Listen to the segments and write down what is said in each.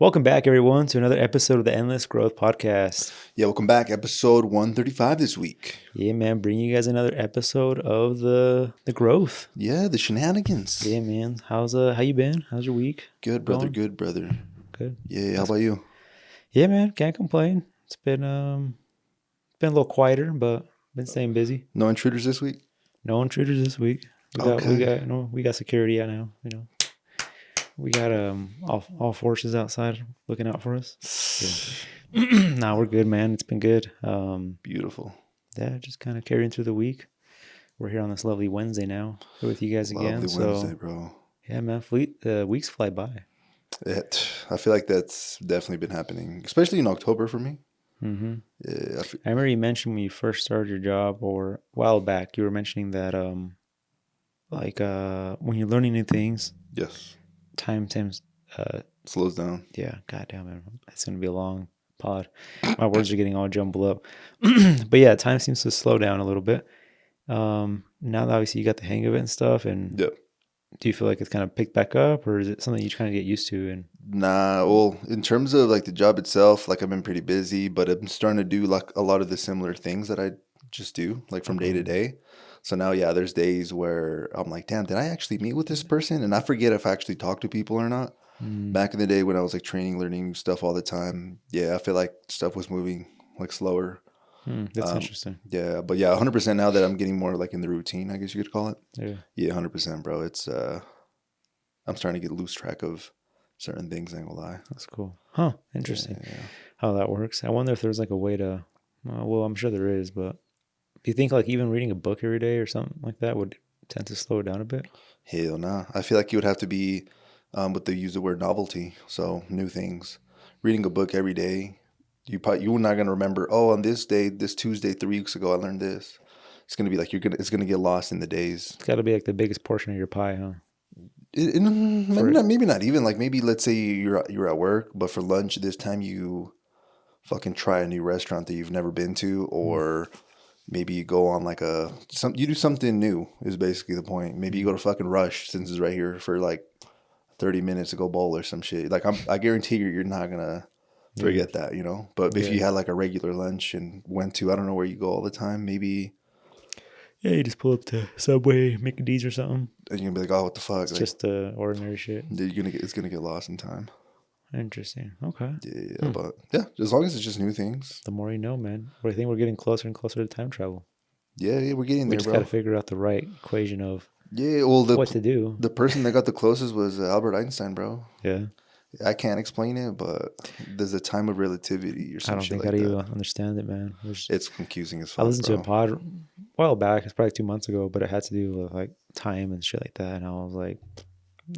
Welcome back, everyone, to another episode of the Endless Growth Podcast. Yeah, welcome back. Episode 135 this week. Yeah, man, bringing you guys another episode of the growth. Yeah, the shenanigans. Yeah, man. How you been? How's your week? Good, brother. going? Good, brother. Good. Yeah, how about you? Yeah, man. Can't complain. It's been a little quieter, but been staying busy. No intruders this week? No intruders this week. We got security out now. We got all forces outside looking out for us. Yeah. Nah, we're good, man. It's been good. Beautiful. Yeah, just kind of carrying through the week. We're here on this lovely Wednesday now. We're with you guys again. Lovely Wednesday, bro. Yeah, man. Weeks fly by. I feel like that's definitely been happening, especially in October for me. Mm-hmm. Yeah, I remember you mentioned when you first started your job, or a while back, you were mentioning that when you're learning new things, yes, time slows down. Yeah, goddamn it, it's gonna be a long pod. My words are getting all jumbled up, but yeah, time seems to slow down a little bit. Now that obviously you got the hang of it and stuff, and Yep. Do you feel like it's kind of picked back up, or is it something you kind of get used to? And Nah, well, in terms of like the job itself, like I've been pretty busy, but I'm starting to do like a lot of the similar things that I just do, like from day to day. So now, yeah, there's days where I'm like, damn, did I actually meet with this person? And I forget if I actually talked to people or not. Back in the day when I was like training, learning new stuff all the time, yeah, I feel like stuff was moving like slower. That's interesting. Yeah, but yeah, 100% now that I'm getting more like in the routine, I guess you could call it. Yeah, 100%, bro. It's I'm starting to get lose track of certain things. I ain't gonna lie. That's cool. Huh? Interesting. Yeah. How that works. I wonder if there's like a way to. Well, I'm sure there is, but do you think like even reading a book every day or something like that would tend to slow it down a bit? Hell nah. I feel like you would have to be, what they use the word novelty, so new things. Reading a book every day, you're not gonna remember. Oh, on this day, this Tuesday, 3 weeks ago, I learned this. It's gonna be like it's gonna get lost in the days. It's got to be like the biggest portion of your pie, huh? Maybe not even like maybe let's say you're at work, but for lunch this time you fucking try a new restaurant that you've never been to, or maybe you go on like you do something new is basically the point. Maybe you go to fucking Rush since it's right here for like 30 minutes to go bowl or some shit. Like I guarantee you're not gonna forget that, you know. But if you had like a regular lunch and went to, I don't know where you go all the time, maybe. Yeah, you just pull up to Subway, McD's or something. And you're gonna be like, oh, what the fuck? It's like, just ordinary shit. It's gonna get lost in time. Interesting. Okay. Yeah, but yeah, as long as it's just new things. The more you know, man. But I think we're getting closer and closer to time travel. Yeah, we're getting there, bro. We just got to figure out the right equation of what to do. The person that got the closest was Albert Einstein, bro. Yeah. I can't explain it, but there's a time of relativity or something. I don't think I even understand it, man. It's confusing as fuck. I listened to a pod a while back. It's probably 2 months ago, but it had to do with like time and shit like that. And I was like,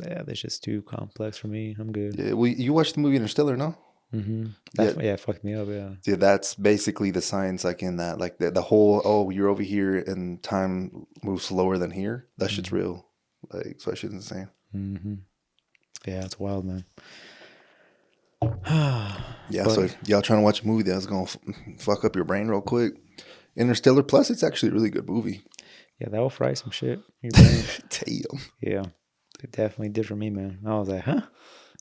yeah, that's just too complex for me. I'm good. Yeah, well, you watched the movie Interstellar, no? Mm-hmm. It fucked me up, yeah. Yeah, that's basically the science, like in that, like the whole, you're over here and time moves slower than here. That shit's real. Like, so that shit's insane. Mm-hmm. Yeah, it's wild, man. Yeah, so if y'all trying to watch a movie that's gonna fuck up your brain real quick, Interstellar. Plus, it's actually a really good movie. Yeah, that will fry some shit in your brain. Damn. Yeah, it definitely did for me, man. I was like, huh?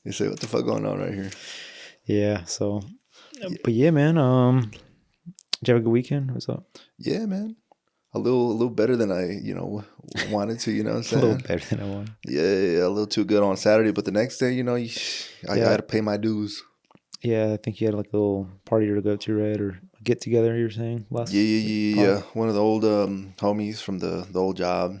You say, what the fuck going on right here? Yeah. So, but yeah, man. Did you have a good weekend? What's up? Yeah, man. A little better than I, wanted to, what I'm saying? A little better than I wanted. Yeah, a little too good on Saturday, but the next day, I had to pay my dues. Yeah, I think you had like a little party to go to, right? Or a get together, you were saying last Yeah. One of the old homies from the old job,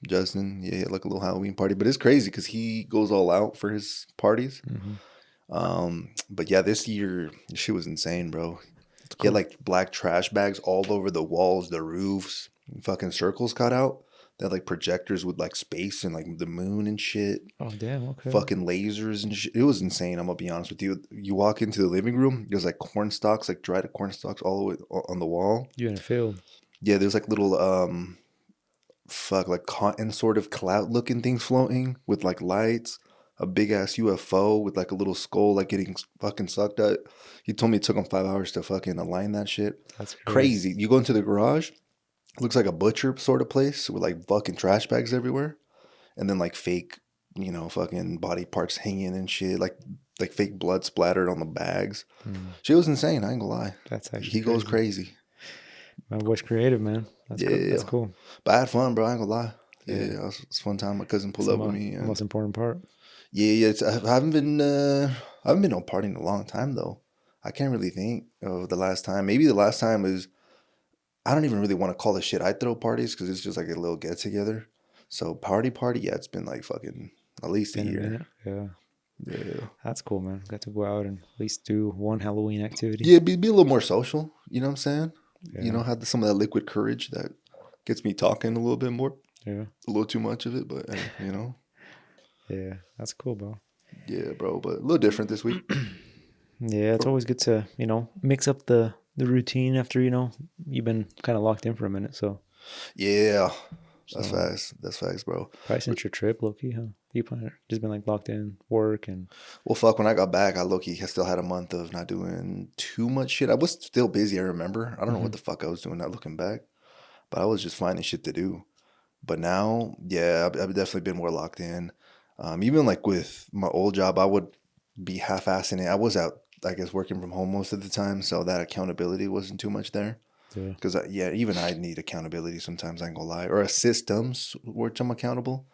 Justin, he had like a little Halloween party. But it's crazy because he goes all out for his parties. Mm-hmm. But yeah, this year, shit was insane, bro. He had like black trash bags all over the walls, the roofs, fucking circles cut out. They had like projectors with like space and like the moon and shit. Oh, damn, okay. Fucking lasers and shit. It was insane, I'm gonna be honest with you. You walk into the living room, there's like corn stalks, like dried corn stalks all the way on the wall. You're in a field. Yeah, there's like little, like cotton sort of cloud looking things floating with like lights. A big ass UFO with like a little skull like getting fucking sucked at. He told me it took him 5 hours to fucking align that shit. That's crazy. You go into the garage, it looks like a butcher sort of place with like fucking trash bags everywhere. And then like fake, fucking body parts hanging and shit. Like like fake blood splattered on the bags. Mm. Shit was insane. I ain't gonna lie. That's actually He goes crazy. My boy's creative, man. That's Yeah, cool. That's cool. But I had fun, bro. I ain't gonna lie. Yeah, Yeah. it was a fun time. My cousin pulled That's up with me. the And most important part. yeah. I haven't been on partying in a long time though. I can't really think of the last time. Maybe the last time was, I don't even really want to call the shit I throw parties because it's just like a little get together. So party, yeah, it's been like fucking at least a year. Yeah. Yeah. That's cool, man. Got to go out and at least do one Halloween activity. Yeah, be a little more social. You know what I'm saying? Yeah. You know, have some of that liquid courage that gets me talking a little bit more. Yeah. A little too much of it, but you know. Yeah, that's cool, bro. Yeah, bro, but a little different this week. Yeah, it's always good to, mix up the routine after, you've been kind of locked in for a minute. So Yeah, that's facts. That's facts, bro. Probably since your trip, low-key, huh? You probably just been like locked in work and... Well, fuck, when I got back, I low-key still had a month of not doing too much shit. I was still busy, I remember. I don't know what the fuck I was doing, not looking back. But I was just finding shit to do. But now, yeah, I've definitely been more locked in. Even like with my old job, I would be half-assing it. I was out, I guess, working from home most of the time, so that accountability wasn't too much there. Yeah. Because, even I need accountability sometimes, I ain't gonna lie. Or a systems which I'm accountable.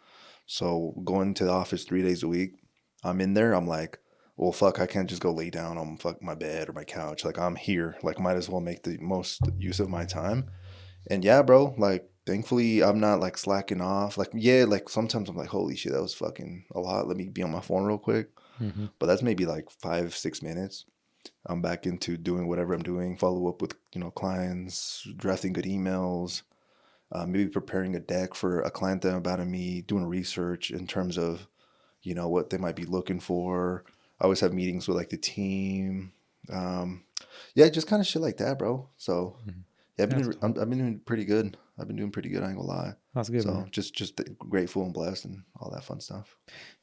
So going to the office 3 days a week, I'm in there, I'm like, well, fuck, I can't just go lay down on my bed or my couch. Like, I'm here. Like, might as well make the most use of my time. And yeah, bro, like, thankfully, I'm not, like, slacking off. Like, yeah, like, sometimes I'm like, holy shit, that was fucking a lot. Let me be on my phone real quick. Mm-hmm. But that's maybe, like, 5-6 minutes. I'm back into doing whatever I'm doing, follow up with, clients, drafting good emails, maybe preparing a deck for a client that about me, doing research in terms of, what they might be looking for. I always have meetings with like the team. Yeah, just kind of shit like that, bro. So yeah, I've been doing pretty good. I've been doing pretty good. I ain't gonna lie. That's good. So Man. just grateful and blessed and all that fun stuff.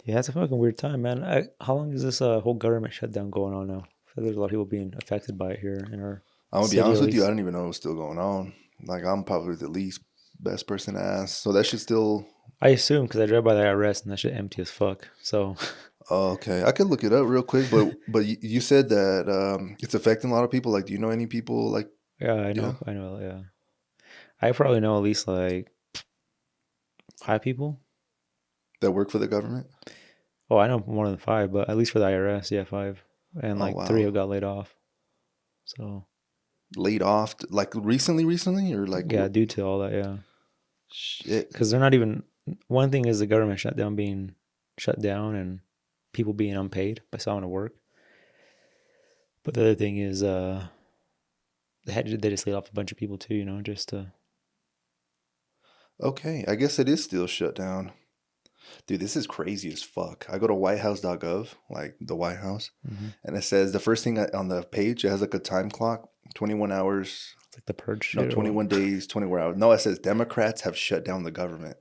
Yeah, it's a fucking weird time, man. How long is this whole government shutdown going on now? I feel there's a lot of people being affected by it here in our. I'm gonna be honest with you. I don't even know what's still going on. Like, I'm probably the least best person to ask. So that should still. I assume because I drove by the IRS and that shit empty as fuck. So. Oh, okay, I could look it up real quick, but you said that it's affecting a lot of people. Like, do you know any people like? Yeah, I know. Yeah. I know. Yeah, I probably know at least like 5 people that work for the government. Oh, I know more than 5, but at least for the IRS, yeah, 5, and like 3 have got laid off. So. Laid off, like recently, or like due to all that, yeah. Shit. Because they're not even. One thing is the government shutdown being shut down and people being unpaid by someone to work. But the other thing is, they just laid off a bunch of people too, just to. Okay, I guess it is still shut down. Dude, this is crazy as fuck. I go to whitehouse.gov, like the White House, and it says the first thing on the page, it has like a time clock, 21 hours. It's like the purge shit. No, 21 days, 24 hours. No, it says Democrats have shut down the government.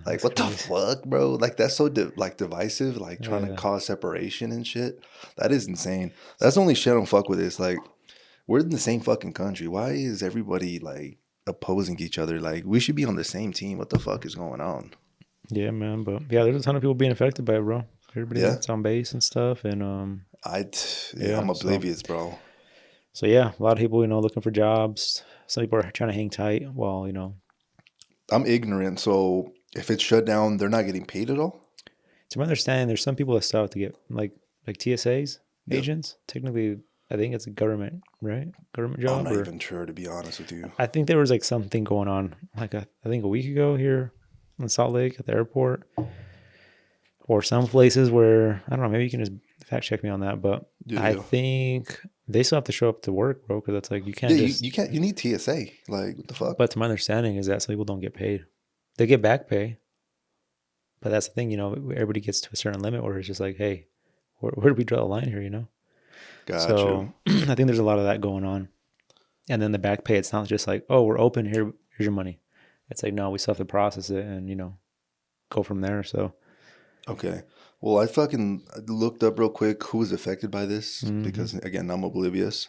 Like, what crazy. The fuck, bro? Like, that's so divisive, like trying to cause separation and shit. That is insane. That's the only shit I don't fuck with is like, we're in the same fucking country. Why is everybody like opposing each other? Like, we should be on the same team. What the fuck is going on? Yeah, man. But yeah, there's a ton of people being affected by it, bro. Everybody's on base and stuff. And I'm oblivious, bro. So yeah, a lot of people, looking for jobs. Some people are trying to hang tight while, I'm ignorant. So if it's shut down, they're not getting paid at all? To my understanding, there's some people that still have to get like TSAs, agents. Technically, I think it's a government, right? Government job. I'm not even sure, to be honest with you. I think there was like something going on, like I think a week ago here in Salt Lake at the airport, or some places where I don't know. Maybe you can just fact check me on that, but I think they still have to show up to work, bro. Because it's like you can't. You can't. You need TSA. Like, what the fuck? But to my understanding is that some people don't get paid. They get back pay, but that's the thing. Everybody gets to a certain limit where it's just like, hey, where do we draw the line here? Gotcha. So I think there's a lot of that going on. And then the back pay, it's not just like, oh, we're open, here's your money. It's like, no, we still have to process it and, go from there. So. Okay. Well, I fucking looked up real quick who was affected by this because, again, I'm oblivious.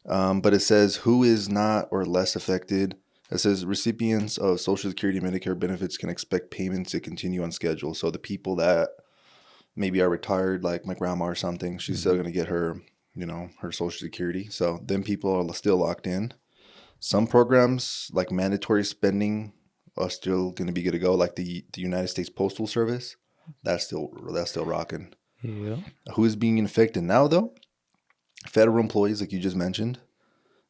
But it says who is not or less affected. It says recipients of Social Security and Medicare benefits can expect payments to continue on schedule. So the people that maybe are retired, like my grandma or something, she's still gonna get her, her Social Security. So then people are still locked in. Some programs like mandatory spending are still gonna be good to go, like the United States Postal Service. That's still rocking. Yeah. Who is being affected now though? Federal employees, like you just mentioned.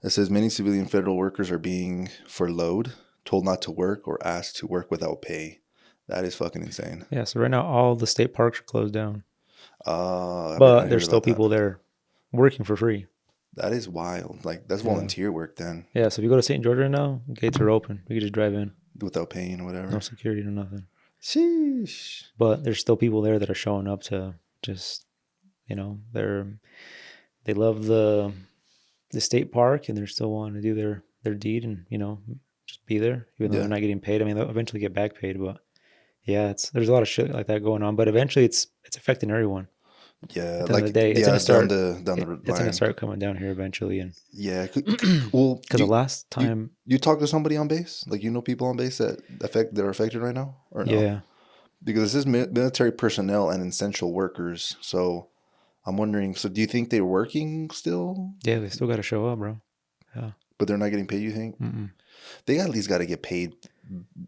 It says many civilian federal workers are being furloughed, told not to work, or asked to work without pay. That is fucking insane. Yeah. So right now, all the state parks are closed down, I but heard there's still about that. people there working for free. That is wild. Like that's Yeah. volunteer work then, Yeah. So if you go to St. George right now, gates are open. You can just drive in. without paying or whatever. No security, no nothing. Sheesh. But there's still people there that are showing up to just, they love the state park and they're still wanting to do their deed and just be there even though Yeah. they're not getting paid. I mean, they'll eventually get back paid, but yeah, there's a lot of shit like that going on. But eventually, it's affecting everyone. Yeah, At the end like of the day, it's gonna start. down the It's gonna line. start coming down here eventually, and Yeah, well, because the last time, you talk to somebody on base, like people on base that are affected right now, or no? yeah, Because this is military personnel and essential workers. So I'm wondering. So do you think they're working still? yeah, they still got to show up, bro. Yeah, But they're not getting paid. You think Mm-mm. they at least got to get paid,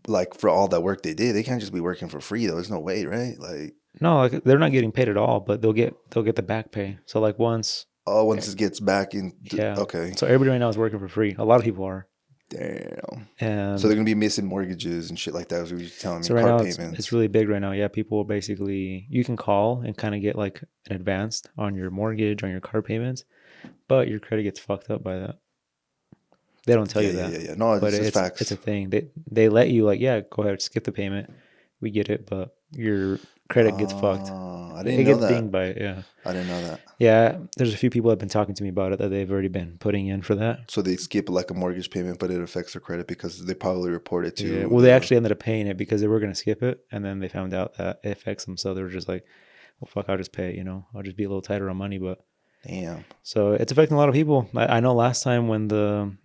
like for all that work they did. They can't just be working for free though. There's no way, right? Like, No, like they're not getting paid at all, but they'll get the back pay. So like once, once it gets back in, yeah, okay, So everybody right now is working for free. A lot of people are, damn. and So they're gonna be missing mortgages and shit like that. Was what you were telling me? so right Car now payments. it's really big right now. Yeah, people basically you can call and kind of get like an advance on your mortgage, on your car payments, but your credit gets fucked up by that. They don't tell you that. Yeah. No, But it's facts. it's a thing. They let you like, yeah, go ahead, skip the payment. We get it, but your credit gets fucked. I It didn't know gets that. dinged by it, yeah. I didn't know that. Yeah, there's a few people that have been talking to me about it that they've already been putting in for that. So they skip like a mortgage payment, but it affects their credit because they probably report it to. Yeah. Well, they actually ended up paying it because they were going to skip it, and then they found out that it affects them. So they were just like, well, fuck, I'll just pay it, I'll just be a little tighter on money. But Damn. so it's affecting a lot of people. I know last time when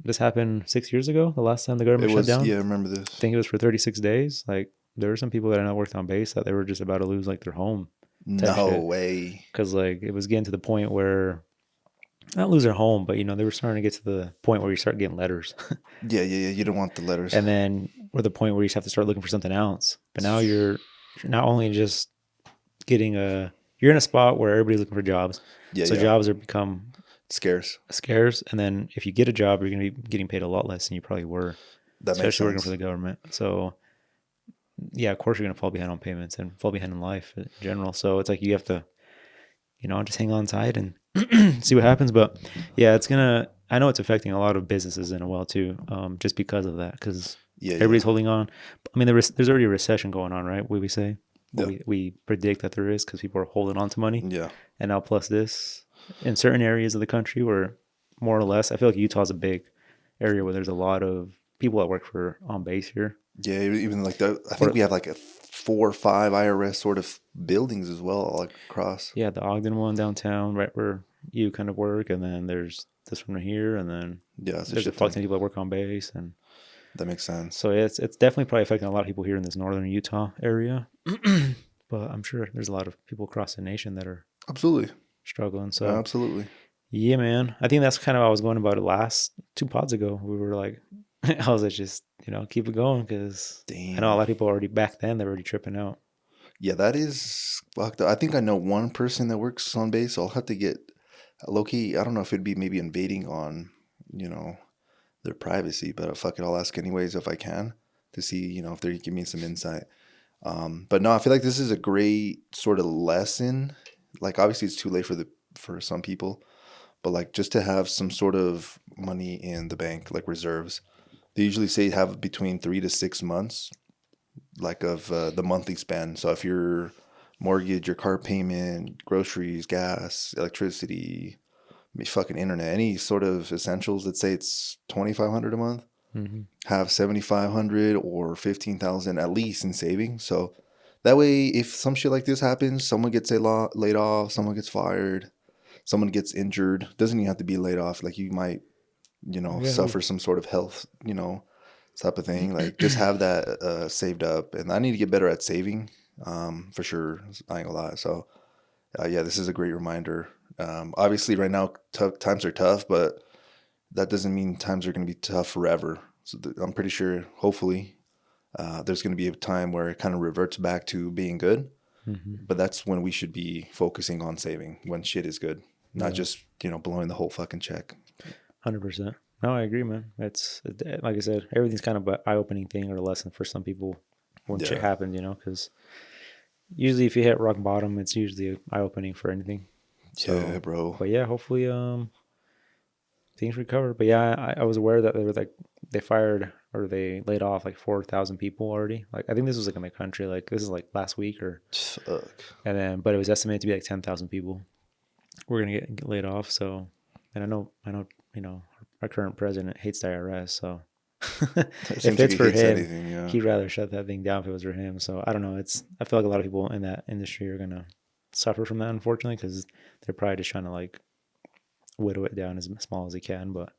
this happened 6 years ago, the last time the government shut down. Yeah, I remember this. I think it was for 36 days. Like there were some people that I know worked on base that they were just about to lose like their home. No way. Because like it was getting to the point where not lose their home, but they were starting to get to the point where you start getting letters. Yeah. You don't want the letters. And then we're the point where you just have to start looking for something else. But now you're not only just getting you're in a spot where everybody's looking for jobs. Yeah. So jobs are become scarce. And then if you get a job, you're going to be getting paid a lot less than you probably were. That makes especially working sense. for the government. So yeah, of course you're going to fall behind on payments and fall behind in life in general. So it's like you have to, just hang on tight and see what happens. But yeah, I know it's affecting a lot of businesses in a while too, just because of that. Because everybody's holding on. I mean, there's already a recession going on, right? We say. Yeah. We predict that there is because people are holding on to money. Yeah. And now plus this, in certain areas of the country where more or less, I feel like Utah's a big area where there's a lot of people that work on base here. Yeah, even like that. I think we have like 4 or 5 IRS sort of buildings as well, like across. Yeah, the Ogden one downtown, right where you kind of work, and then there's this one right here, and then there's a fuck ton of people that work on base, and that makes sense. So it's definitely probably affecting a lot of people here in this northern Utah area, but I'm sure there's a lot of people across the nation that are absolutely struggling. So absolutely, yeah, man. I think that's kind of how I was going about it last 2 pods ago. We were like, I was like, just keep it going because I know a lot of people already back then they're already tripping out. Yeah, that is fucked up. I think I know one person that works on base. So I'll have to get low key. I don't know if it'd be maybe invading on their privacy, but fuck it, I'll ask anyways if I can to see if they give me some insight. But no, I feel like this is a great sort of lesson. Like obviously it's too late for some people, but like just to have some sort of money in the bank, like reserves. They usually say have between 3 to 6 months, like of the monthly spend. So if your mortgage, your car payment, groceries, gas, electricity, fucking internet, any sort of essentials, let's say it's $2,500 a month, have $7,500 or $15,000 at least in savings. So that way, if some shit like this happens, someone gets laid off, someone gets fired, someone gets injured, doesn't even have to be laid off. Like you might suffer some sort of health, type of thing. Like just have that saved up. And I need to get better at saving, for sure. I ain't gonna lie. So Yeah, this is a great reminder. Obviously, right now, times are tough, but that doesn't mean times are going to be tough forever. So I'm pretty sure, hopefully, there's going to be a time where it kind of reverts back to being good. Mm-hmm. But that's when we should be focusing on saving when shit is good, not just blowing the whole fucking check. 100%. No, I agree, man. It's like I said, everything's kind of an eye-opening thing or a lesson for some people when shit happens, because usually if you hit rock bottom, it's usually eye-opening for anything. So, Yeah, bro. But yeah, hopefully things recover. But yeah, I was aware that they fired or they laid off like 4,000 people already. Like I think this was like in the country, like this is like last week Fuck. but it was estimated to be like 10,000 people we're gonna get laid off. So, and I know, our current president hates the IRS. So if it's for him, he'd rather shut that thing down if it was for him. So I don't know. I feel like a lot of people in that industry are gonna suffer from that, unfortunately, because they're probably just trying to like whittle it down as small as they can. But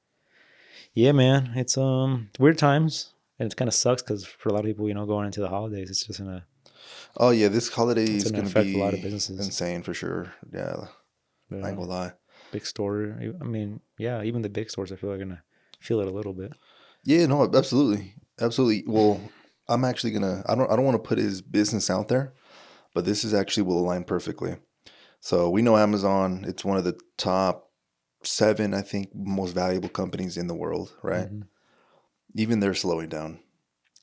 yeah, man, it's weird times, and it kind of sucks because for a lot of people, going into the holidays, it's just Oh yeah, this holiday is gonna gonna affect be a lot of businesses. insane for sure. Yeah, I ain't gonna lie. Big store. I mean, yeah, even the big stores, I feel like are gonna feel it a little bit. Yeah, no, absolutely, absolutely. Well, I'm actually gonna. I don't want to put his business out there, but this is actually will align perfectly. So we know Amazon. It's one of the top 7, I think, most valuable companies in the world, right? Mm-hmm. Even they're slowing down.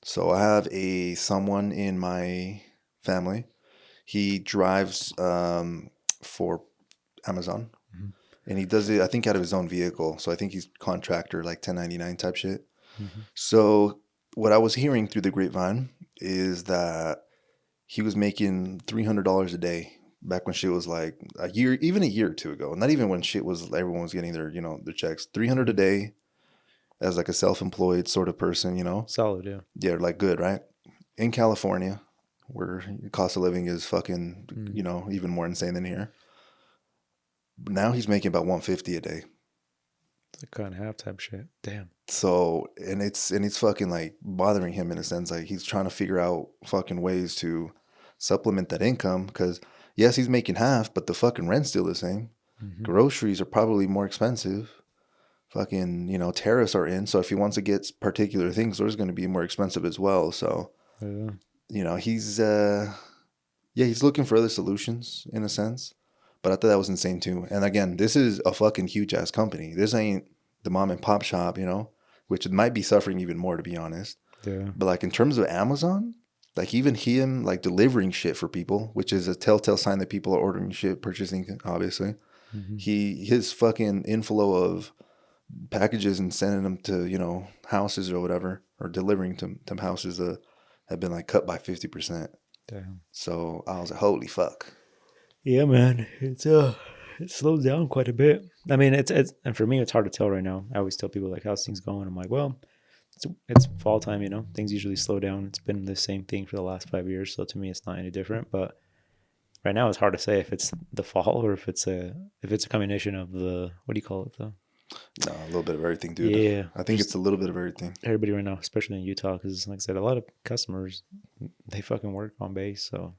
So I have someone in my family. He drives for Amazon, Mm-hmm. and he does it, I think, out of his own vehicle. So I think he's contractor, like 1099 type shit. Mm-hmm. So what I was hearing through the grapevine is that he was making $300 a day back when shit was like even a year or two ago. Not even when shit was everyone was getting their checks. 300 a day as like a self-employed sort of person. Solid, yeah. Yeah, like good, right? In California, where the cost of living is fucking, even more insane than here. Now he's making about 150 a day. It's like cut in half type shit. Damn. So, and it's fucking like bothering him in a sense. Like he's trying to figure out fucking ways to supplement that income because yes, he's making half, but the fucking rent's still the same. Mm-hmm. Groceries are probably more expensive. Fucking, tariffs are in. So if he wants to get particular things, those are going to be more expensive as well. So, he's he's looking for other solutions in a sense. But I thought that was insane too. And again, this is a fucking huge ass company. This ain't the mom and pop shop, which might be suffering even more to be honest. Yeah. But like in terms of Amazon, like even him like delivering shit for people, which is a telltale sign that people are ordering shit, purchasing obviously. Mm-hmm. His fucking inflow of packages and sending them to, houses or whatever, or delivering to houses have been like cut by 50%. Damn. So I was like, holy fuck. Yeah, man. It slows down quite a bit. I mean, it's and for me, it's hard to tell right now. I always tell people like, how's things going? I'm like, well, it's fall time, Things usually slow down. It's been the same thing for the last 5 years, so to me, it's not any different. But right now, it's hard to say if it's the fall or if it's a combination of the what do you call it though? No, a little bit of everything, dude. Yeah, I think it's a little bit of everything. Everybody right now, especially in Utah, because like I said, a lot of customers they fucking work on base, so.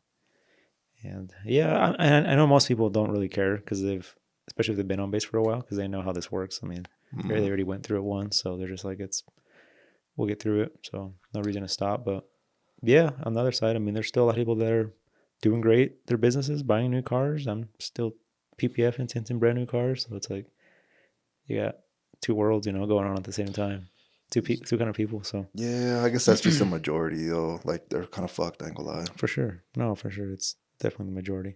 And yeah, I know most people don't really care because especially if they've been on base for a while, because they know how this works. I mean, they already went through it once, so they're just like, we'll get through it. So no reason to stop. But yeah, on the other side, I mean, there's still a lot of people that are doing great. Their businesses, buying new cars. I'm still PPF and tinting brand new cars. So it's like, you got two worlds, going on at the same time. Two kind of people. So yeah, I guess that's just a majority though. Like they're kind of fucked. I ain't gonna lie. For sure. No, for sure. It's definitely the majority.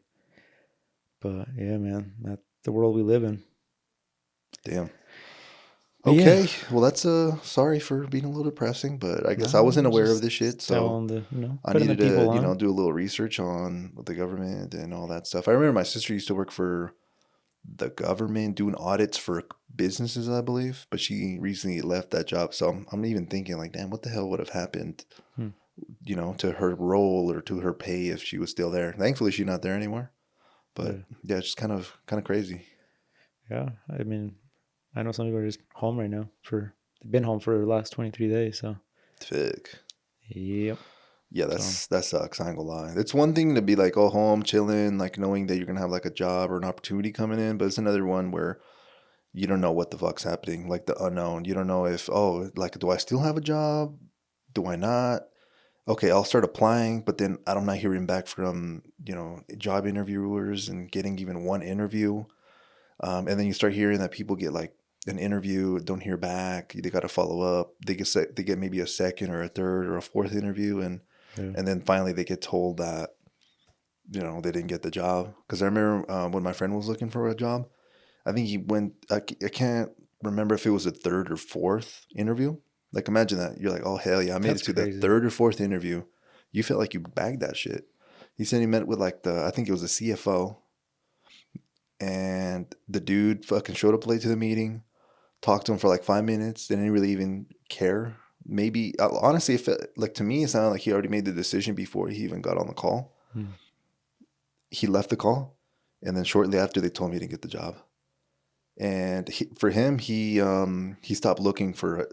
But yeah, man, that's the world we live in. Damn. Okay, yeah. Well, that's sorry for being a little depressing, but I guess I wasn't aware of this shit, so I needed to do a little research on the government and all that stuff. I remember my sister used to work for the government doing audits for businesses, I believe, but she recently left that job, so I'm even thinking like, damn, what the hell would have happened, to her role or to her pay if she was still there. Thankfully, she's not there anymore, but yeah, it's just kind of crazy. Yeah, I mean, I know some people are just home right now they've been home for the last 23 days, so. Fuck. Yep. Yeah, So that sucks. I ain't gonna lie. It's one thing to be like, oh, home chilling, like knowing that you're gonna have like a job or an opportunity coming in, but it's another one where you don't know what the fuck's happening, like the unknown. You don't know if, oh, like, do I still have a job? Do I not? Okay, I'll start applying, but then I'm not hearing back from, job interviewers and getting even one interview. And then you start hearing that people get like an interview, don't hear back. They got to follow up. They get maybe a second or a third or a fourth interview, yeah, and then finally they get told that they didn't get the job. Because I remember when my friend was looking for a job, I think he went. I can't remember if it was a third or fourth interview. Like imagine that you're like, oh hell yeah, I made it that's to the crazy. third or fourth interview. You felt like you bagged that shit. He said he met with like I think it was the CFO, and the dude fucking showed up late to the meeting. Talked to him for like 5 minutes. Didn't really even care. Maybe honestly, if like to me, it sounded like he already made the decision before he even got on the call. Hmm. He left the call, and then shortly after, they told me he didn't get the job. And for him, he stopped looking for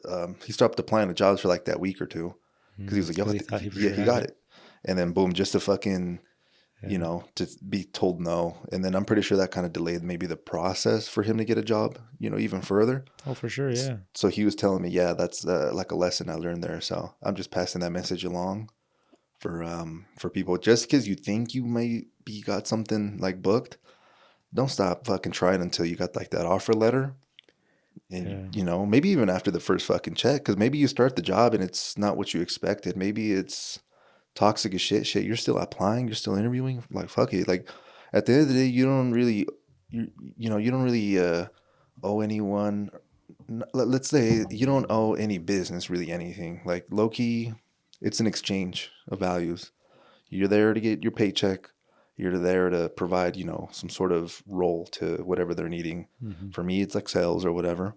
he stopped applying to jobs for like that week or two because he was like, yo, Because he thought he for yeah, sure he had got it. it. And then boom, just to fucking Yeah. to be told no. And then I'm pretty sure that kind of delayed maybe the process for him to get a job, even further. Oh, for sure. Yeah. So he was telling me, yeah, that's like a lesson I learned there. So I'm just passing that message along for people. Just because you think you may be got something like booked, don't stop fucking trying until you got like that offer letter. And Yeah. maybe even after the first fucking check, because maybe you start the job and it's not what you expected. Maybe it's toxic as shit. You're still applying, you're still interviewing. Like fuck it. Like at the end of the day, you don't really, you don't really owe anyone. Let's say you don't owe any business really anything. Like low key, it's an exchange of values. You're there to get your paycheck. You're there to provide, some sort of role to whatever they're needing. Hmm. For me, it's like sales or whatever.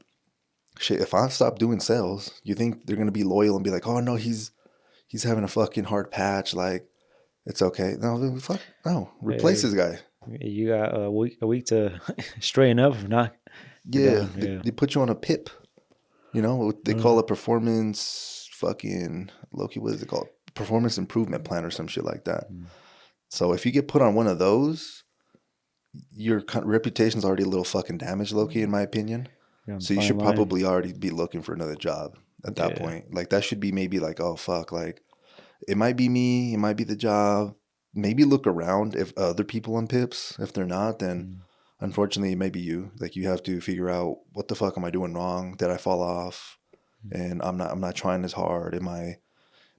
Shit, if I stop doing sales, you think they're gonna be loyal and be like, oh no, he's having a fucking hard patch. Like it's okay. No, then fuck no. Replace Hey, this guy. you got a week to straighten up. If not, you're Yeah, done. they, Yeah. they put you on a PIP. What they Uh, call a performance fucking Loki. What is it called? Performance improvement plan or some shit like that. mm, So if you get put on one of those, your reputation's already a little fucking damaged, Loki, in my opinion. you're on the So you fine should line. probably already be looking for another job at that Yeah. point. Like that should be maybe like, oh fuck, like it might be me, it might be the job. Maybe look around if other people on pips. If they're not, then Mm, unfortunately it may be you. Like you have to figure out what the fuck am I doing wrong? Did I fall off? mm. And I'm not trying as hard. Am I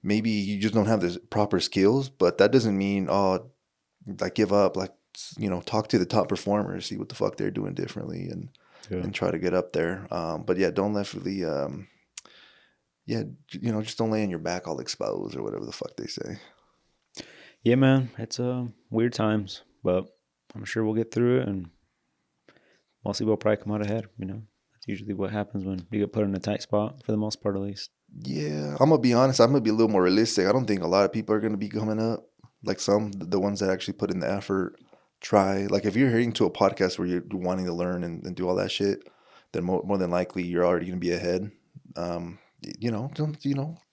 maybe you just don't have the proper skills, but that doesn't mean like give up. Like talk to the top performers, see what the fuck they're doing differently, Yeah. and try to get up there. But yeah, don't let the yeah, just don't lay on your back all exposed or whatever the fuck they say. Yeah, man. It's weird times, but I'm sure we'll get through it, and mostly we'll probably come out ahead. That's usually what happens when you get put in a tight spot, for the most part, at least. Yeah, I'm gonna be honest. I'm gonna be a little more realistic. I don't think a lot of people are gonna be coming up. Like the ones that actually put in the effort, try. Like if you're hearing to a podcast where you're wanting to learn and do all that shit, then more than likely you're already gonna be ahead.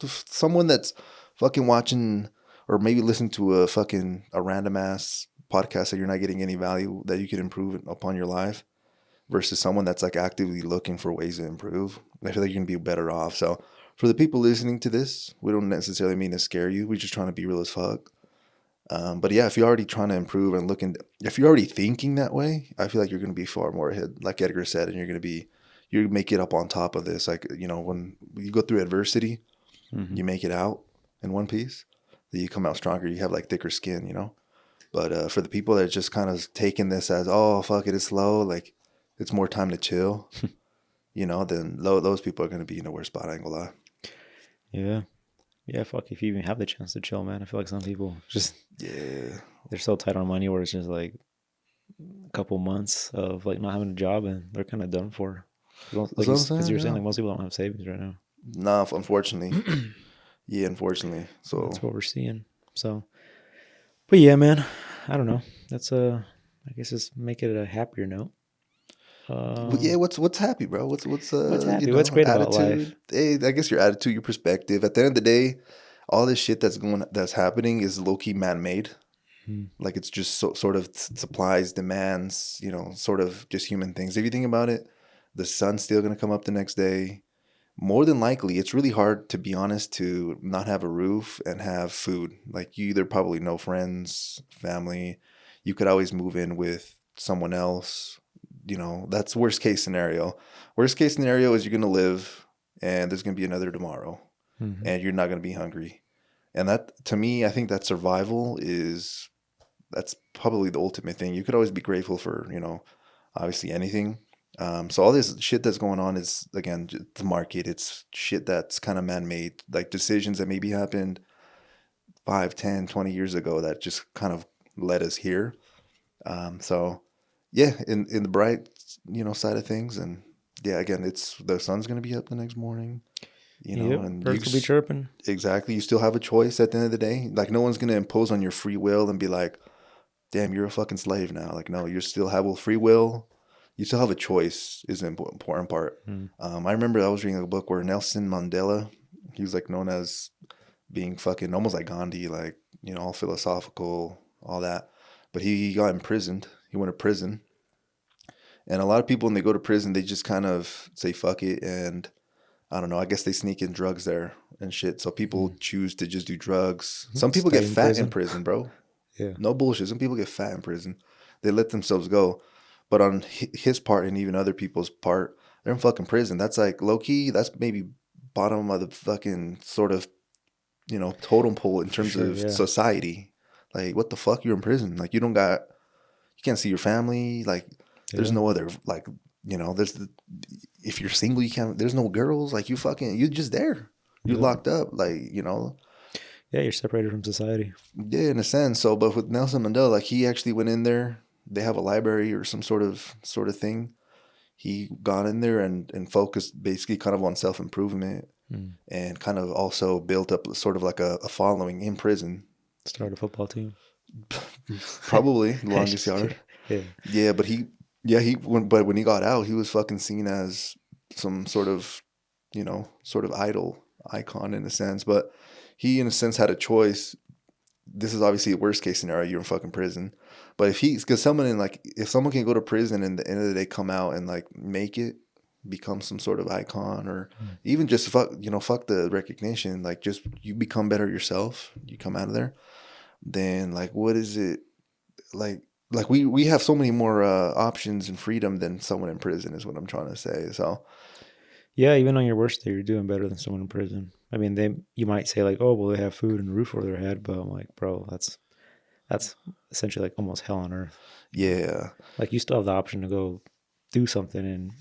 Someone that's fucking watching or maybe listening to a random ass podcast that you're not getting any value that you could improve upon your life versus someone that's like actively looking for ways to improve. I feel like you're gonna be better off. So for the people listening to this, we don't necessarily mean to scare you. We're just trying to be real as fuck. But yeah, if you're already trying to improve and if you're already thinking that way, I feel like you're gonna be far more ahead, like Edgar said, and you make it up on top of this. Like when you go through adversity, Hmm. you make it out in one piece. Then you come out stronger. You have like thicker skin. But for the people that are just kind of taking this as, oh fuck it, it's slow, like it's more time to chill, then those people are going to be in a worse spot. I ain't gonna lie. Yeah. Yeah, fuck, if you even have the chance to chill, man. I feel like some people just, Yeah, they're so tight on money where it's just like a couple months of like not having a job and they're kind of done for. that's what I'm Because you saying. were saying, Yeah, like most people don't have savings right now. nah, unfortunately, yeah, unfortunately. That's So, what we're seeing. So, but yeah, man, I don't know. That's I guess just make it a happier note. yeah, what's happy, bro? What's What's happy? What's great about life? attitude? Hey, I guess your attitude, your perspective. At the end of the day, all this shit that's happening is low key man made. Mm. Like it's just sort of supplies, demands, sort of just human things. If you think about it, the sun's still gonna come up the next day. More than likely, it's really hard, to be honest, to not have a roof and have food. Like you either probably know friends, family. You could always move in with someone else. That's worst case scenario. Worst case scenario is you're gonna live and there's gonna be another tomorrow, Mm-hmm. and you're not gonna be hungry. And that, to me, I think that survival that's probably the ultimate thing. You could always be grateful for, obviously anything. So all this shit that's going on is, again, the market. It's shit that's kind of man-made, like decisions that maybe happened 5, 10, 20 years ago that just kind of led us here. So yeah, in the bright, side of things. And yeah, again, it's the sun's going to be up the next morning, Yep, and birds will be chirping. exactly, you still have a choice at the end of the day. Like no one's going to impose on your free will and be like, damn, you're a fucking slave now. Like, no, you still have a free will. You still have a choice is the important part. Mm. I remember I was reading a book where Nelson Mandela, he was like known as being fucking almost like Gandhi, like, all philosophical, all that. But he got imprisoned. He went to prison. And a lot of people, when they go to prison, they just kind of say, fuck it. And I don't know, I guess they sneak in drugs there and shit. So people choose to just do drugs. Some people Stay get in fat prison. in prison, bro. Yeah. No bullshit. Some people get fat in prison. They let themselves go. But on his part and even other people's part, they're in fucking prison. That's like low key. That's maybe bottom of the fucking sort of, totem pole in terms Sure, of yeah. society. Like, what the fuck? You're in prison. Like, you can't see your family. Like, there's no other, like, if you're single, you can't, there's no girls. Like, you're just there. You're locked up. Like, Yeah, you're separated from society. Yeah, in a sense. So, but with Nelson Mandela, like he actually went in there. They have a library or some sort of thing. He got in there and focused basically kind of on self improvement and kind of also built up sort of like a following in prison. Start a football team. Probably the longest yard. Yeah. Yeah, but when he got out, he was fucking seen as some sort of, sort of idol icon in a sense. But he, in a sense, had a choice. This is obviously a worst case scenario. You're in fucking prison. But if someone can go to prison and at the end of the day come out and like make it, become some sort of icon, or even just fuck the recognition, like just you become better yourself, you come out of there, then like what is it like? Like we have so many more options and freedom than someone in prison is what I'm trying to say. So Yeah, even on your worst day, you're doing better than someone in prison. I mean, you might say like, oh, well, they have food and a roof over their head, but I'm like, bro, that's essentially like almost hell on earth. yeah, Like you still have the option to go do something and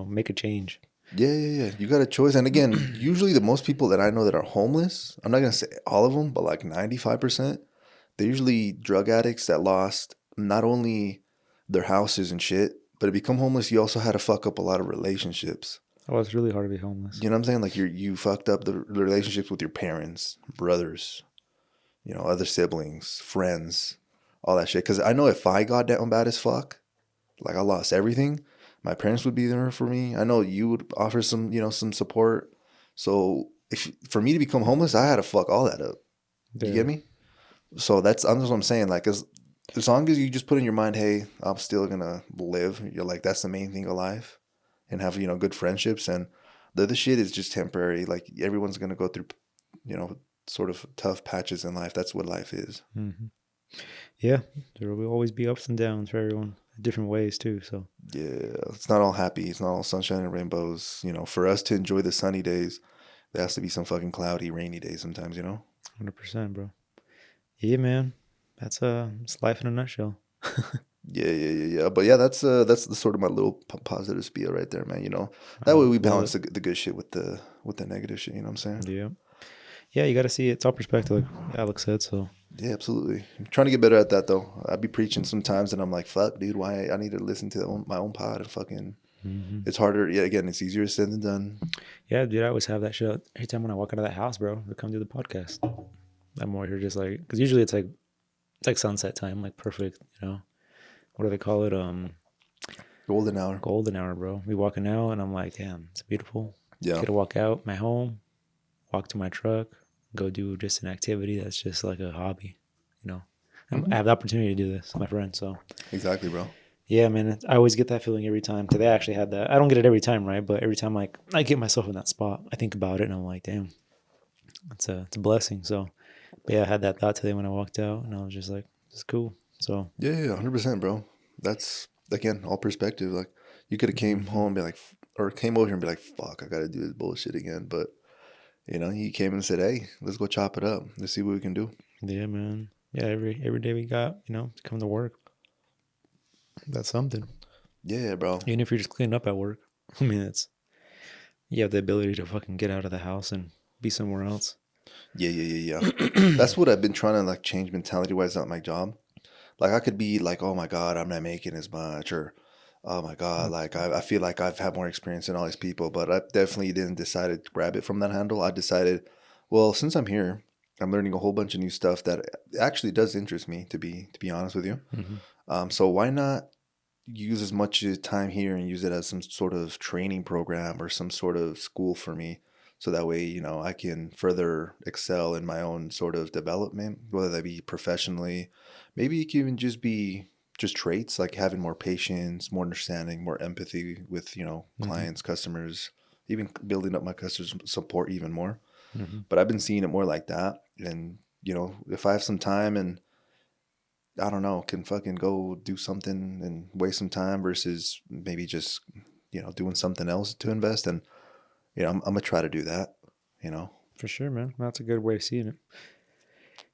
make a change. yeah. You got a choice. And again, usually the most people that I know that are homeless, I'm not gonna say all of them, but like 95%, they're usually drug addicts that lost not only their houses and shit, but to become homeless, you also had to fuck up a lot of relationships. Oh, it's really hard to be homeless. You know what I'm saying? Like you fucked up the relationships with your parents, brothers, other siblings, friends, all that shit. Because I know if I got down bad as fuck, like I lost everything, my parents would be there for me. I know you would offer some, some support. So for me to become homeless, I had to fuck all that up. You get me? So that's what I'm saying. Like as long as you just put in your mind, hey, I'm still gonna live. You're like that's the main thing of life, and have good friendships. And the other shit is just temporary. Like everyone's gonna go through, sort of tough patches in life. That's what life is. Mm-hmm. Yeah, there will always be ups and downs for everyone, different ways too. So yeah, it's not all happy. It's not all sunshine and rainbows. For us to enjoy the sunny days, there has to be some fucking cloudy, rainy days sometimes. 100%, bro. Yeah, man, that's it's life in a nutshell. Yeah. But yeah, that's the sort of my little positive spiel right there, man. That way we balance the good shit with the negative shit. You know what I'm saying? Yeah, you got to see it. It's all perspective, like Alex said. So yeah, absolutely. I'm trying to get better at that though. I'd be preaching sometimes, and I'm like, "Fuck, dude, why I need to listen to my own pod and fucking." Mm-hmm. It's harder. Yeah, again, it's easier said than done. Yeah, dude, I always have that shit every time when I walk out of that house, bro. To come do the podcast. I'm more here just like because usually it's like sunset time, like perfect. What do they call it? Golden hour. Golden hour, bro. We walking out, and I'm like, damn, it's beautiful. Yeah. Get to walk out my home, walk to my truck, go do just an activity that's just like a hobby, you know. Mhm. I have the opportunity to do this with my friend, so Exactly, bro. yeah, man. I always get that feeling every time. Today I actually had that. I don't get it every time, right? But every time like I get myself in that spot, I think about it and I'm like, damn, it's a blessing. So, but yeah, I had that thought today when I walked out, and I was just like, it's cool. So, Yeah, 100%, bro. That's again all perspective. Like you could have came home and be like, or came over here and be like, fuck, I gotta do this bullshit again. But you came and said, hey, let's go chop it up. Let's see what we can do. yeah, man. Yeah, every day we got, to come to work. That's something. Yeah, bro. Even if you're just cleaning up at work, I mean, you have the ability to fucking get out of the house and be somewhere else. Yeah. That's what I've been trying to like change mentality wise at my job. Like I could be like, oh my God, I'm not making as much, or oh my God, like I feel like I've had more experience than all these people, but I definitely didn't decide to grab it from that handle. I decided, well, since I'm here, I'm learning a whole bunch of new stuff that actually does interest me, to be honest with you. So why not use as much time here and use it as some sort of training program or some sort of school for me, so that way I can further excel in my own sort of development, whether that be professionally, maybe it can even just be just traits like having more patience, more understanding, more empathy with clients, customers, even building up my customer support even more. But I've been seeing it more like that. And if I have some time and I don't know, can fucking go do something and waste some time versus maybe just, doing something else to invest. And, I'm going to try to do that, you know? For sure, man. That's a good way of seeing it.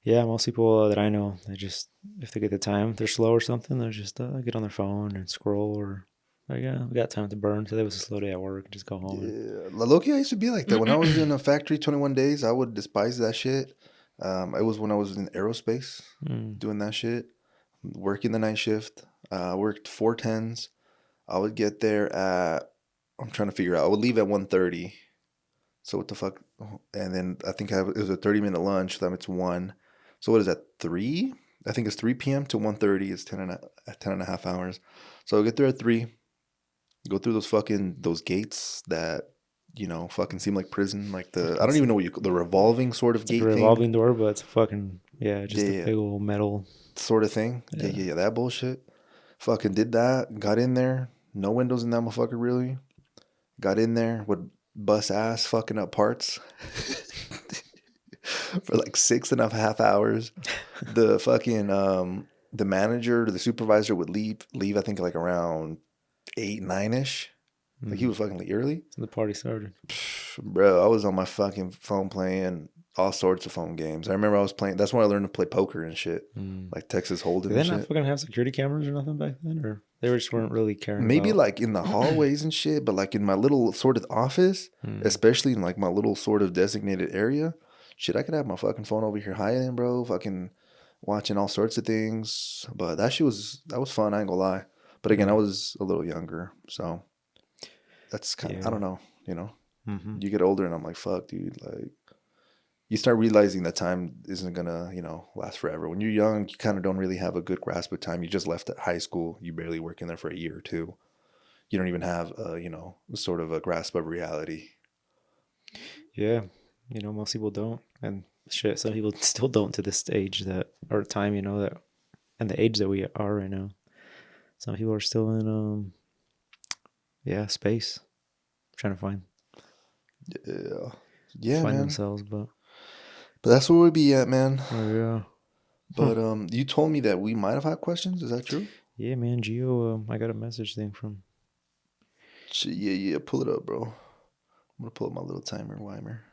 Yeah, most people that I know, they just, if they get the time, if they're slow or something, they'll just get on their phone and scroll or, like, yeah, we got time to burn. Today was a slow day at work. Just go home. Yeah. Loki, I used to be like that. When I was in a factory 21 days, I would despise that shit. It was when I was in aerospace doing that shit, working the night shift. I worked 4 10s. I would get there at, I'm trying to figure out, I would leave at 1:30. So what the fuck? And then I think it was a 30-minute lunch. So it's 1. So what is that, 3? I think it's 3 p.m. to 1:30. It's 10 and a half hours. So I get there at 3, go through those gates that, fucking seem like prison. Like I don't even know the revolving sort of It's like a gate thing. revolving door, but it's fucking, just a Yeah. big old metal. Sort of thing. Yeah, that bullshit. Fucking did that. Got in there. No windows in that motherfucker, really. Got in there, would bust ass fucking up parts for like 6.5 hours. The fucking the manager or the supervisor would leave I think like around 8 9ish. Like he was fucking early. The party started. Bro, I was on my fucking phone playing all sorts of phone games. I remember I was playing. That's when I learned to play poker and shit, like Texas Hold'em. Did they and not shit. fucking have security cameras or nothing back then, or they just weren't really caring? Maybe about... like in the hallways and shit, but like in my little sort of office, especially in like my little sort of designated area, shit, I could have my fucking phone over here hiding, bro, fucking watching all sorts of things. But that was fun. I ain't gonna lie. But again, I was a little younger, so that's kind of I don't know, You get older and I'm like, fuck, dude, like. You start realizing that time isn't gonna, last forever. When you're young, you kind of don't really have a good grasp of time. You just left at high school. You barely work in there for a year or two. You don't even have, sort of a grasp of reality. Yeah, most people don't, and shit, some people still don't to this age that or time, that, and the age that we are right now. Some people are still in, space, trying to find Man. themselves, but that's where we be at, man. oh yeah. But you told me that we might have had questions. Is that true? Yeah, man. Gio, I got a message thing from. Yeah. Pull it up, bro. I'm gonna pull up my little timer, Weimer.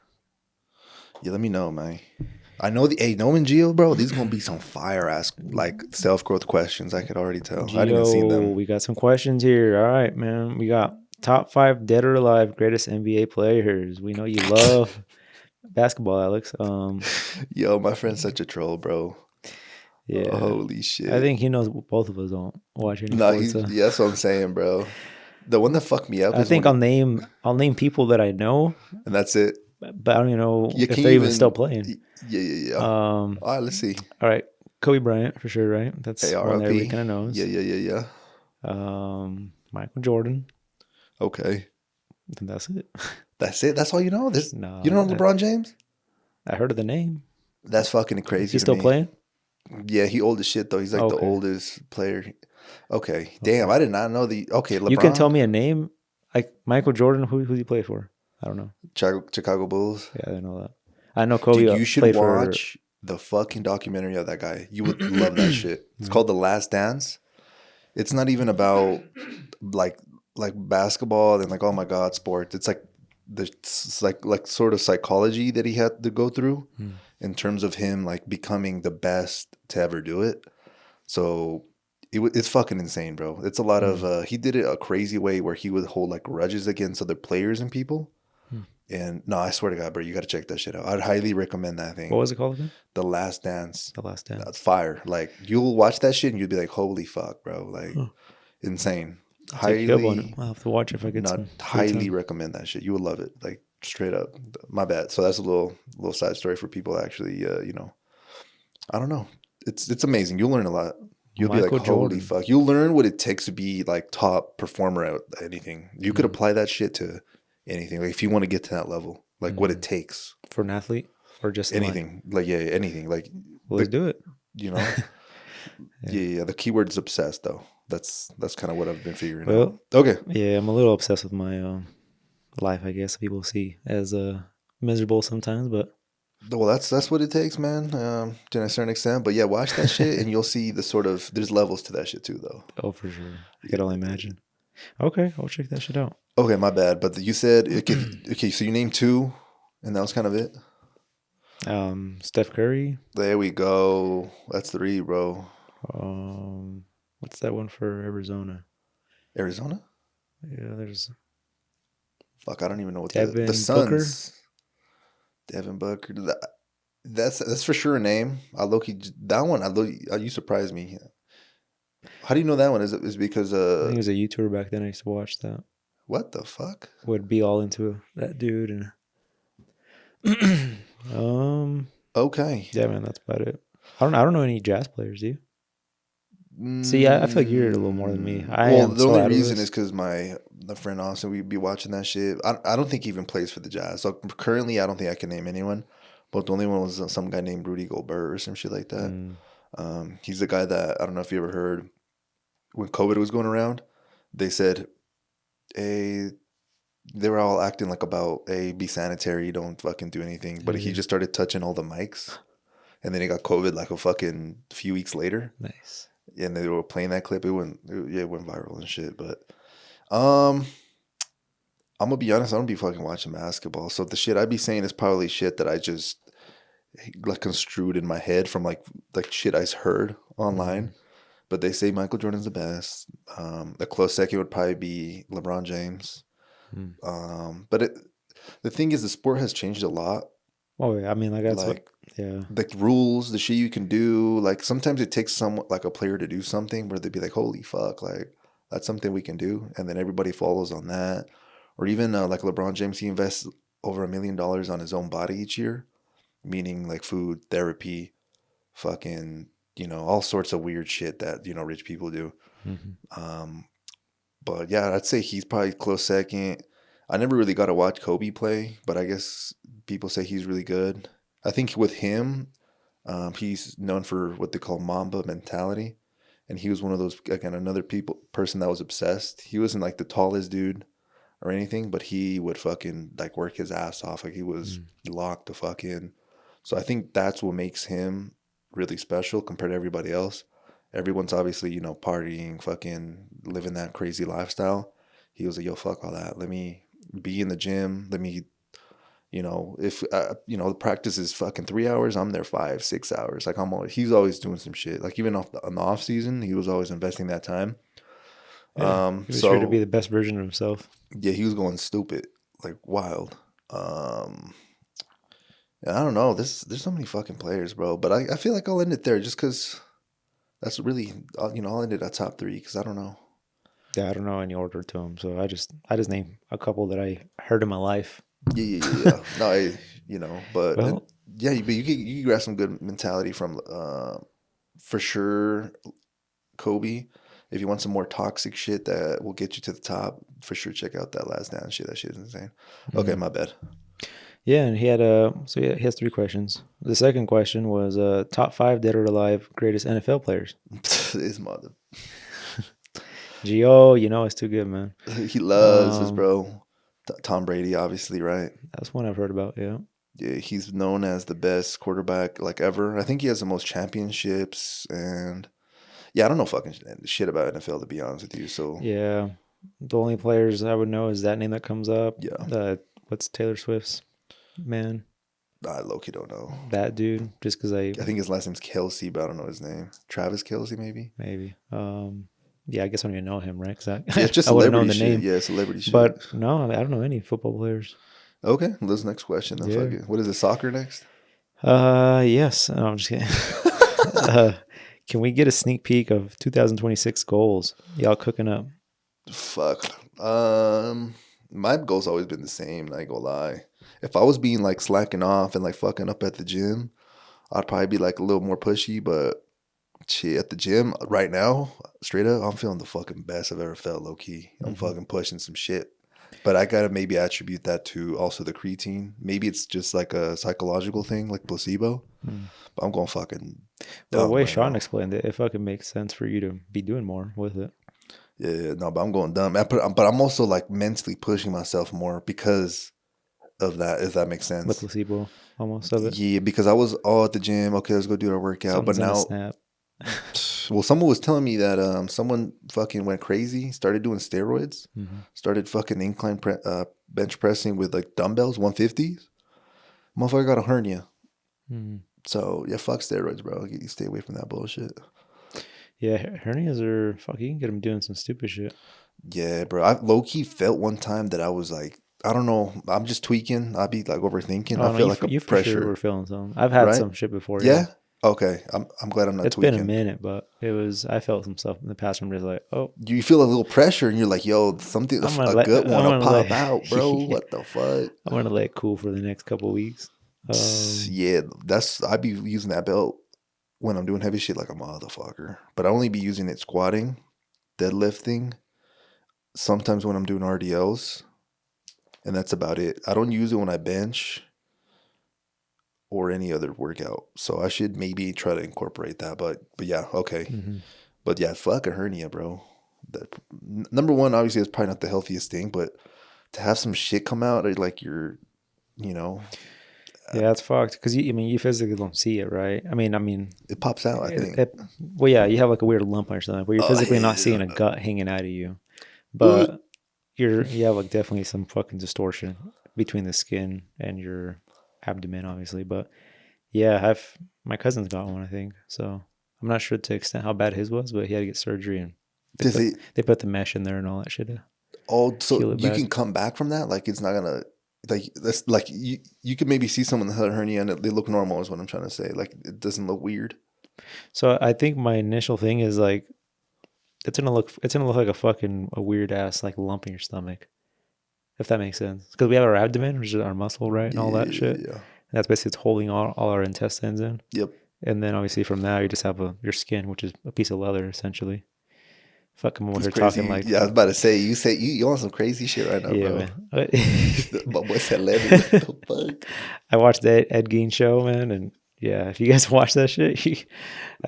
Yeah, let me know, man. I know knowing Gio, bro, these gonna be some fire ass like self growth questions. I could already tell. Gio, I didn't even see them. We got some questions here. All right, man. We got top 5 dead or alive greatest NBA players. We know you love basketball, Alex. Yo, my friend's such a troll, bro. Yeah. Oh, holy shit. I think he knows both of us don't watch any No, sports. yeah, that's what I'm saying, bro. The one that fucked me up. I think I'll name people that I know, and that's it. But I don't even know if they're even still playing. Yeah. All right, let's see. All right, Kobe Bryant for sure, right? That's one that everybody kind of knows. Yeah. Michael Jordan. Okay. And that's it. That's it. That's all you know. You don't know LeBron James? I heard of the name. That's fucking crazy He's to still me. playing? Yeah, he old as shit though. He's like the Okay. oldest player. Okay, damn, I did not know the. Okay, You can tell LeBron, me a name like Michael Jordan. Who he play for? I don't know. Chicago Bulls. Yeah, I know that. I know Kobe Dude, you should played for. watch the fucking documentary of that guy. You would love that shit. It's called The Last Dance. It's not even about like like basketball and like oh my god sports. It's like it's like sort of psychology that he had to go through in terms of him like becoming the best to ever do it. So it's fucking insane, bro. It's a lot of he did it a crazy way where he would hold like grudges against other players and people. And no, I swear to God, bro, you got to check that shit out. I'd highly recommend that thing. What was it called again? The Last Dance. The Last Dance. That's fire. Like you'll watch that shit and you'll be like, holy fuck, bro. Like insane. Take you up on it. I'll have to watch it if I get not some. highly recommend that shit. You would love it. Like straight up. My bad. So that's a little side story for people actually, you know. I don't know. It's amazing. You'll learn a lot. You'll be like, holy fuck. You'll learn what it takes to be like top performer at anything. You could apply that shit to anything. Like if you want to get to that level, like what it takes for an athlete or just anything. Like yeah, anything. Like let's do it. You know. yeah. The keyword is obsessed though. That's kind of what I've been figuring out. Okay. Yeah, I'm a little obsessed with my life. I guess people see as miserable sometimes, but well, that's what it takes, man. To a certain extent, but yeah, watch that shit and you'll see the sort of there's levels to that shit too, though. Oh, for sure. I could only imagine. Okay, I'll check that shit out. Okay, my bad. But you said okay, so you named two, and that was kind of it. Steph Curry. There we go. That's 3, bro. What's that one for Arizona? Arizona? Yeah, there's. Fuck, I don't even know what Devin the Suns. Booker? Devin Booker. That's for sure a name. That one. You surprised me. How do you know that one? Is it because I think it was a YouTuber back then. I used to watch that. What the fuck? Would be all into that dude and. Okay. Yeah, man, that's about it. I don't know any jazz players. Do you? See, I feel like you're a little more than me. The only reason is because my friend Austin, we'd be watching that shit. I don't think he even plays for the Jazz. So currently, I don't think I can name anyone. But the only one was some guy named Rudy Gobert or some shit like that. He's the guy that I don't know if you ever heard when COVID was going around. They said, "Hey." They were all acting like about, hey, be sanitary, don't fucking do anything. But he just started touching all the mics. And then he got COVID like a fucking few weeks later. Nice. And they were playing that clip. It went viral and shit. But I'm going to be honest, I don't be fucking watching basketball. So the shit I'd be saying is probably shit that I just like construed in my head from like shit I heard online. But they say Michael Jordan's the best. A close second would probably be LeBron James. But the thing is, the sport has changed a lot. Oh yeah, I mean, like that's the rules, the shit you can do. Like sometimes it takes like a player to do something where they'd be like, "Holy fuck!" Like that's something we can do, and then everybody follows on that. Or even like LeBron James, he invests over $1 million on his own body each year, meaning like food, therapy, fucking all sorts of weird shit that rich people do. But yeah, I'd say he's probably close second. I never really got to watch Kobe play, but I guess people say he's really good. I think with him, he's known for what they call Mamba mentality. And he was one of those, again, another person that was obsessed. He wasn't like the tallest dude or anything, but he would fucking like work his ass off. Like he was locked the fuck in. So I think that's what makes him really special compared to everybody else. Everyone's obviously, partying, fucking living that crazy lifestyle. He was like, yo, fuck all that. Let me be in the gym. Let me, if, the practice is fucking 3 hours, I'm there 5, 6 hours. Like he's always doing some shit. Like even on the off season, he was always investing that time. Yeah, he was trying to be the best version of himself. Yeah, he was going stupid, like wild. I don't know. There's so many fucking players, bro. But I feel like I'll end it there just because that's really, I'll end it at top 3 because I don't know. Yeah, I don't know any order to them. So I just named a couple that I heard in my life. Yeah. No, but well, but you can grab some good mentality from, for sure, Kobe. If you want some more toxic shit that will get you to the top, for sure check out that Last Dance shit. That shit is insane. Okay, my bad. Yeah, and he had he has 3 questions. The second question was top 5 dead or alive greatest NFL players. His mother. Gio, you know it's too good, man. He loves his bro. Tom Brady, obviously, right? That's one I've heard about. Yeah. Yeah, he's known as the best quarterback like ever. I think he has the most championships, and yeah, I don't know fucking shit about NFL to be honest with you. So Yeah. The only players I would know is that name that comes up. yeah, What's Taylor Swift's man? I low-key don't know. That dude. Just because I think his last name's Kelsey, but I don't know his name. Travis Kelsey, maybe. maybe. Yeah, I guess I don't even know him, right? Because Yeah, it's just I would have known celebrity the shit. name. Yeah, celebrity shit. But no, I don't know any football players. Okay, let's next question. Then Yeah. fuck it. What is it? Soccer next? Yes. No, I'm just kidding. Can we get a sneak peek of 2026 goals? Y'all cooking up? Fuck. My goal's always been the same. I ain't gonna lie. If I was being like slacking off and like fucking up at the gym, I'd probably be like a little more pushy. But shit, at the gym right now, straight up, I'm feeling the fucking best I've ever felt. Low key, I'm fucking pushing some shit. But I gotta maybe attribute that to also the creatine. Maybe it's just like a psychological thing, like placebo. But I'm going fucking. Well, the Dumb way right Sean now. explained it, it fucking makes sense for you to be doing more with it. Yeah, no, but I'm going dumb. But I'm also like mentally pushing myself more because of that, if that makes The sense. placebo almost of it. Yeah, because I was all at the gym. Okay, let's go do our workout. Something's But in a now, snap. well, someone was telling me that someone fucking went crazy, started doing steroids, started fucking bench pressing with like dumbbells, 150s. Motherfucker got a hernia. So yeah, fuck steroids, bro. You stay away from that bullshit. Yeah, hernias are fuck. You can get them doing some stupid shit. Yeah, bro. I low key felt one time that I was like, I don't know, I'm just tweaking. I'd be like overthinking. Oh I no, feel like a you for sure were pressure, feeling some. I've had right? some shit before. Yeah, Yeah. Okay. I'm glad I'm not it's been a tweaking. minute, but it was. I felt some stuff in the past. I'm just like, oh, You feel a little pressure, and you're like, "Yo, something I'm gonna a let. good I'm one will gonna let. pop out, bro. Yeah, What the fuck?" I'm gonna let it cool for the next couple weeks. Yeah, I'd be using that belt when I'm doing heavy shit like a motherfucker. But I only be using it squatting, deadlifting, sometimes when I'm doing RDLs, and that's about it. I don't use it when I bench or any other workout. So I should maybe try to incorporate that. But yeah, okay. But yeah, fuck a hernia, bro. Number one, obviously, it's probably not the healthiest thing, but to have some shit come out, like you're, you know, Yeah, it's fucked because I mean, you physically don't see it, right? I mean, it pops out. I think. well, yeah, you have like a weird lump or something, where you're Oh physically not seeing hell a no. gut hanging out of you, but you have like definitely some fucking distortion between the skin and your abdomen, obviously. But yeah, my cousin's got one, I think. So I'm not sure to the extent how bad his was, but he had to get surgery and Does it? they put the mesh in there and all that shit to Oh, so heal it you back. can come back from that? Like it's not gonna. Like that's like you can maybe see someone that had a hernia and they look normal is what I'm trying to say. Like it doesn't look weird. So I think my initial thing is like it's gonna look like a weird ass like lump in your stomach, if that makes sense. Because we have our abdomen, which is our muscle, right, and all that shit. Yeah. And that's basically it's holding all our intestines in. Yep. And then obviously from that you just have your skin, which is a piece of leather essentially. Fucking when It's we're crazy. talking like Yeah, I was about to say you on some crazy shit right now, yeah, bro. man. My boy said leather. What the fuck? I watched the Ed Gein show, man, and yeah, if you guys watch that shit,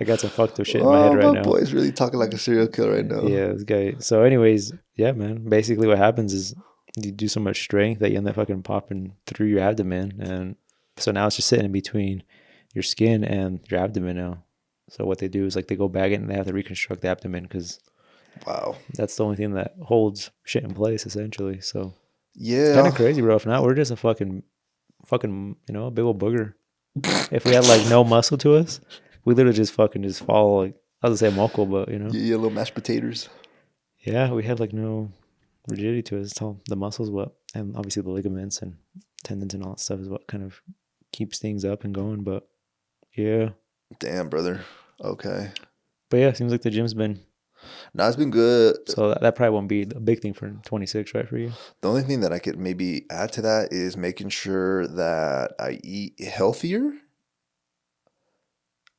I got some fucked up shit in my head Oh, right my now. boy's really talking like a serial killer right now. Yeah, this guy. So, anyways, yeah, man. Basically, what happens is you do so much strength that you end up fucking popping through your abdomen, and so now it's just sitting in between your skin and your abdomen now. So what they do is like they go back in and they have to reconstruct the abdomen because Wow. that's the only thing that holds shit in place essentially. So it's Yeah. kind of crazy, bro. If not, we're just a fucking, a big old booger. If we had like no muscle to us, we literally just fall like I was gonna say moco, but Yeah, little mashed potatoes. yeah, we had like no rigidity to it. It's all the muscles, and obviously the ligaments and tendons and all that stuff is what kind of keeps things up and going. But yeah, Damn, brother. Okay. but yeah, it seems like the gym's been Nah, it's been good. so that probably won't be a big thing for 26, right, for you? The only thing that I could maybe add to that is making sure that I eat healthier.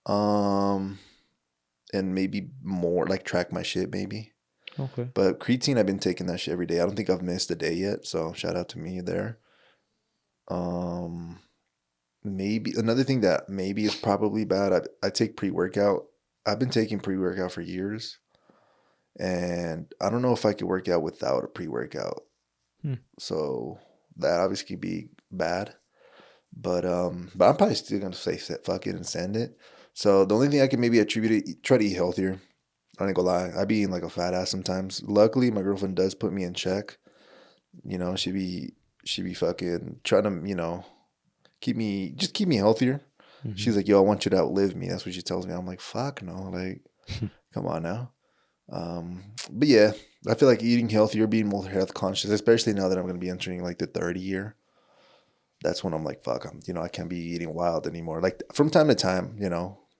And maybe more like track my shit maybe. Okay. But creatine, I've been taking that shit every day. I don't think I've missed a day yet. So shout out to me there. Maybe another thing that maybe is probably bad. I take pre-workout. I've been taking pre-workout for years, and I don't know if I could work out without a pre-workout. Hmm. So that obviously could be bad. But I'm probably still gonna say fuck it and send it. So the only thing I can maybe attribute it, try to eat healthier. I ain't gonna lie, I be eating like a fat ass sometimes. Luckily, my girlfriend does put me in check. You know, she be fucking trying to keep me healthier. Mm-hmm. She's like, yo, I want you to outlive me. That's what she tells me. I'm like, fuck no, like, come on now. But yeah, I feel like eating healthier, being more health conscious, especially now that I'm gonna be entering like the 30 year. That's when I'm like, fuck, I can't be eating wild anymore. Like from time to time,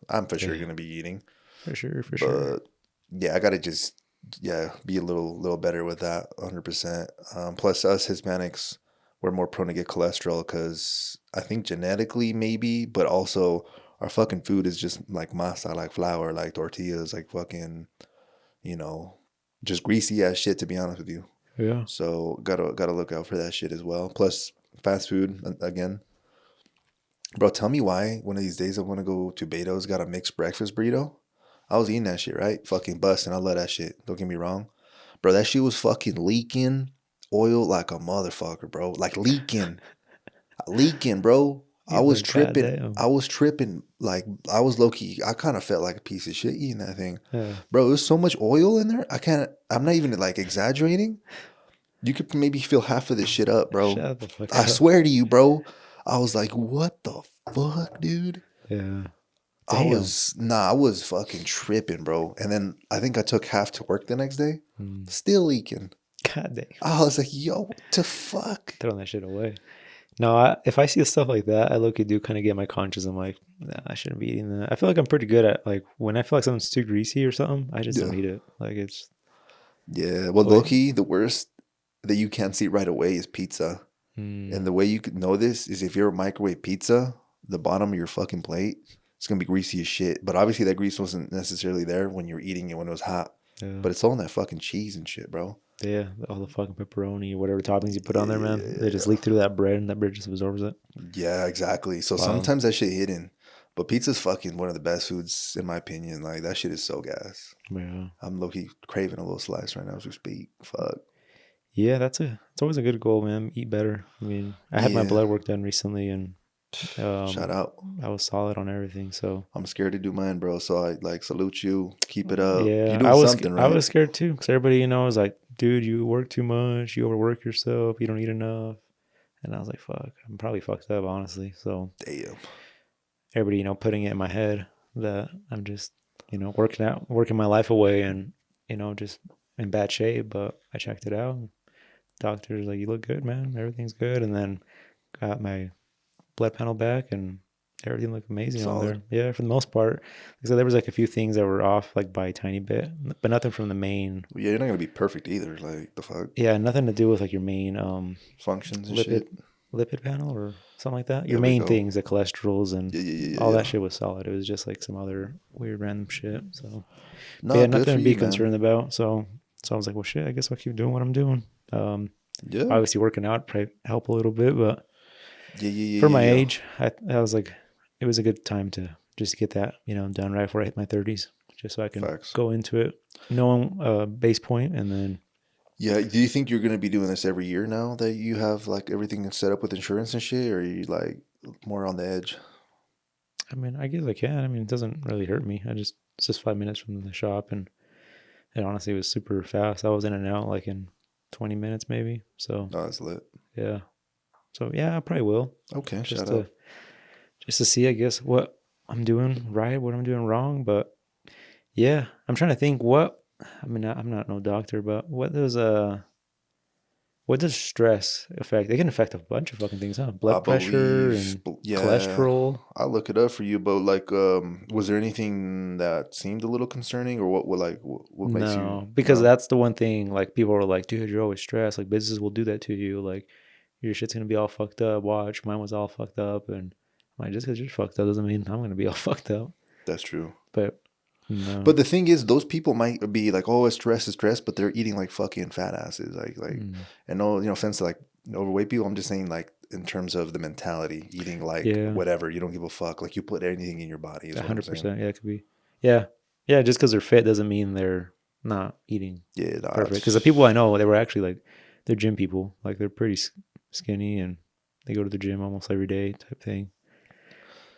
I'm for sure Yeah, gonna be eating, for sure, for sure. but yeah, I gotta just be a little better with that, 100%. Plus, us Hispanics, we're more prone to get cholesterol because I think genetically maybe, but also our fucking food is just like masa, like flour, like tortillas, like fucking, you know, just greasy ass shit. To be honest with you, Yeah. so gotta look out for that shit as well. Plus, fast food again. Bro, tell me why one of these days I want to go to Beto's, got a mixed breakfast burrito. I was eating that shit, right? Fucking busting. I love that shit. Don't get me wrong. Bro, that shit was fucking leaking oil like a motherfucker, bro. Like leaking. Leaking, bro. I You're was like, God tripping. damn. I was tripping. Like, I was low key. I kind of felt like a piece of shit eating that thing. Yeah. Bro, there's so much oil in there. I'm not even like exaggerating. You could maybe fill half of this shit up, bro. Shut the fuck I up. swear to you, bro. I was like, what the fuck, dude? Yeah. Damn. I was fucking tripping, bro. And then I think I took half to work the next day, Mm. still leaking. God damn. I was like, yo, what the fuck? Throwing that shit away. No, if I see stuff like that, I look do kind of get my conscience. I'm like, nah, I shouldn't be eating that. I feel like I'm pretty good at like when I feel like something's too greasy or something, I just don't Yeah. eat it. Like it's Yeah. Well, wait. low-key, the worst that you can't see right away is pizza. Mm, And the way you could know this is if you're a microwave pizza, the bottom of your fucking plate, it's gonna be greasy as shit. But obviously that grease wasn't necessarily there when you were eating it when it was hot. yeah. But it's all in that fucking cheese and shit, bro. Yeah, all the fucking pepperoni, whatever toppings you put on there, man, they just Yeah. leak through that bread, and that bread just absorbs it. Yeah, exactly. So Wow. sometimes that shit hidden. But pizza's fucking one of the best foods in my opinion. Like that shit is so gas. Yeah. I'm low-key craving a little slice right now as we speak. Fuck. Yeah, it's always a good goal, man. Eat better. I mean, I had my Yeah. blood work done recently, and Shout out. I was solid on everything. So I'm scared to do mine, bro. So I like salute you. Keep it up. You're yeah, doing something, I right? was scared too, because everybody was like, dude, you work too much, you overwork yourself, you don't eat enough, and I was like, fuck, I'm probably fucked up, honestly. So Damn. everybody, putting it in my head that I'm just, working my life away, and just in bad shape. But I checked it out. Doctor's like, you look good, man. Everything's good. And then got my blood panel back, and everything looked amazing on there. Solid. Yeah, for the most part. So there was like a few things that were off, like by a tiny bit, but nothing from the main. Yeah, you're not gonna be perfect either. Like the fuck Yeah, nothing to do with like your main functions and lipid shit. lipid panel or something like that. Your There we main go. things, the cholesterols and Yeah, yeah, yeah, all yeah, that yeah. shit was solid. It was just like some other weird random shit. So, but No, yeah, good nothing for to be you, man. concerned about. So I was like, well, shit. I guess I'll keep doing what I'm doing. Yeah. Obviously working out probably help a little bit, but Yeah, yeah, yeah, for yeah, my yeah. age, I was like, it was a good time to just get that, done right before I hit my 30s, just so I can Facts. go into it knowing base point, and then Yeah. Do you think you're gonna be doing this every year now that you have like everything set up with insurance and shit, or are you like more on the edge? I mean, I guess I can. I mean, it doesn't really hurt me. It's just 5 minutes from the shop, and it honestly was super fast. I was in and out like in 20 minutes maybe. So No, it's lit. yeah, so yeah, I probably will Okay, just shout to out. just to see, I guess, what I'm doing right, what I'm doing wrong, but yeah, I'm trying to think what. I mean, I'm not no doctor, but what does stress affect? It can affect a bunch of fucking things, huh? I Blood pressure believe, and yeah, cholesterol. I'll look it up for you. But like, was there anything that seemed a little concerning, or what makes you No, because no? that's the one thing. Like people are like, dude, you're always stressed. Like businesses will do that to you. Like your shit's gonna be all fucked up. Watch, mine was all fucked up, and I'm like, just because you're fucked up doesn't mean I'm gonna be all fucked up. That's true. But no, But the thing is, those people might be like, "Oh, it's stress," but they're eating like fucking fat asses. Like, mm, and no, offense to like overweight people. I'm just saying, like, in terms of the mentality, eating like Yeah. whatever. You don't give a fuck. Like you put anything in your body. Is what I'm saying. 100%. Yeah, it could be. Yeah. Yeah, just because they're fit doesn't mean they're not eating Yeah, nah, perfect. Because the people I know, they were actually like, they're gym people. Like they're pretty skinny and they go to the gym almost every day type thing.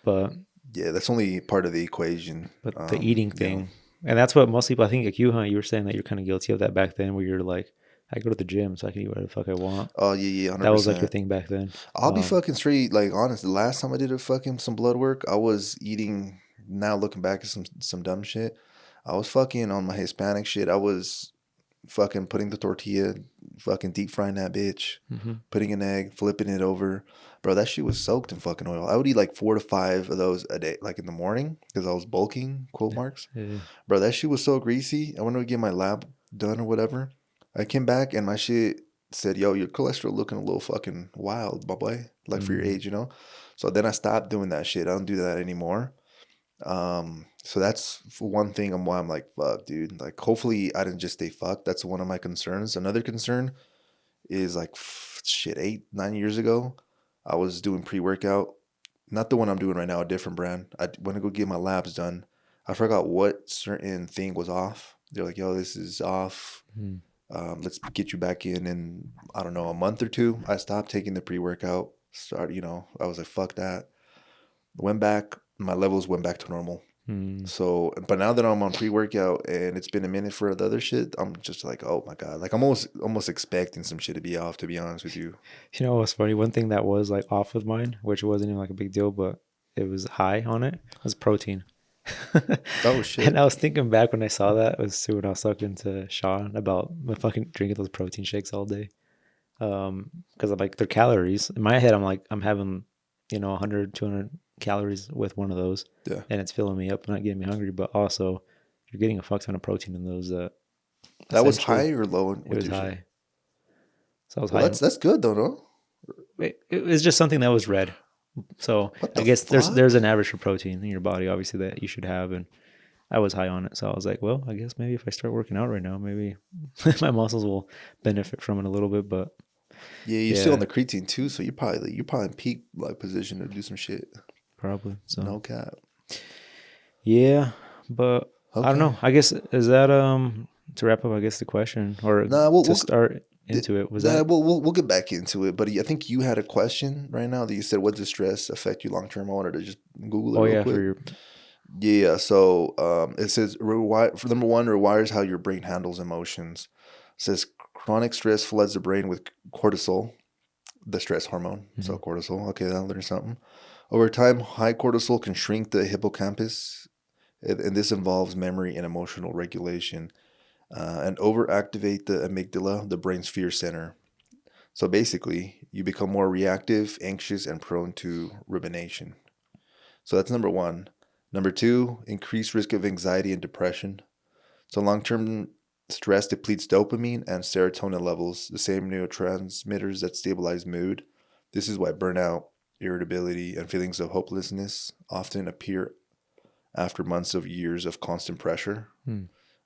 But yeah, that's only part of the equation. the eating thing, and that's what most people, I think, like you, you were saying that you're kind of guilty of that back then, where you're like, I go to the gym so I can eat whatever the fuck I want. Oh yeah, 100%. That was like your thing back then. I'll be fucking straight, like honest. The last time I did some blood work, I was eating. Now looking back at some dumb shit, I was fucking on my Hispanic shit. I was fucking putting the tortilla, fucking deep frying that bitch, putting an egg, flipping it over. Bro, that shit was soaked in fucking oil. I would eat like 4 to 5 of those a day, like in the morning, because I was bulking, quote marks. Yeah. Bro, that shit was so greasy. I went to get my lab done or whatever. I came back and my shit said, yo, your cholesterol looking a little fucking wild, my boy. Like for your age, you know? So then I stopped doing that shit. I don't do that anymore. So that's for one thing why I'm like, fuck, dude. Like, hopefully I didn't just stay fucked. That's one of my concerns. Another concern is like, shit, 8-9 years ago, I was doing pre-workout. Not the one I'm doing right now, a different brand. I went to go get my labs done. I forgot what certain thing was off. They're like, yo, this is off. Let's get you back in, I don't know, a month or two. I stopped taking the pre-workout. I was like, fuck that. Went back. My levels went back to normal. So, but now that I'm on pre-workout and it's been a minute for the other shit, I'm just like, oh my God. Like I'm almost expecting some shit to be off, to be honest with you. You know what's funny? One thing that was like off with mine, which wasn't even like a big deal, but it was high on it, was protein. Oh shit. And I was thinking back when I saw that, was when I was talking to Sean about my fucking drinking those protein shakes all day. Because I'm like, they're calories. In my head, I'm like, I'm having, 100, 200 calories with one of those. Yeah. And it's filling me up, not getting me hungry, but also you're getting a fuck ton of protein in those. That was high or low? It was high. So I was high. That's good though, no? It was just something that was red. So I guess there's an average for protein in your body, obviously, that you should have, and I was high on it. So I was like, well, I guess maybe if I start working out right now, maybe my muscles will benefit from it a little bit. But yeah, you're still on the creatine too, so you're probably in peak like position to do some shit. Probably. So no cap. Yeah, but I don't know. I guess is that to wrap up? I guess the question or we'll start into it was that we'll get back into it. But I think you had a question right now that you said, "What does stress affect you long term?" I wanted to just Google it. Real quick. Yeah. So it says for number one, rewires how your brain handles emotions. It says chronic stress floods the brain with cortisol, the stress hormone. So cortisol. Okay, I'll learn something. Over time, high cortisol can shrink the hippocampus, and this involves memory and emotional regulation, and overactivate the amygdala, the brain's fear center. So basically, you become more reactive, anxious, and prone to rumination. So that's number one. Number two, increased risk of anxiety and depression. So long-term stress depletes dopamine and serotonin levels, the same neurotransmitters that stabilize mood. This is why burnout, irritability, and feelings of hopelessness often appear after months of years of constant pressure.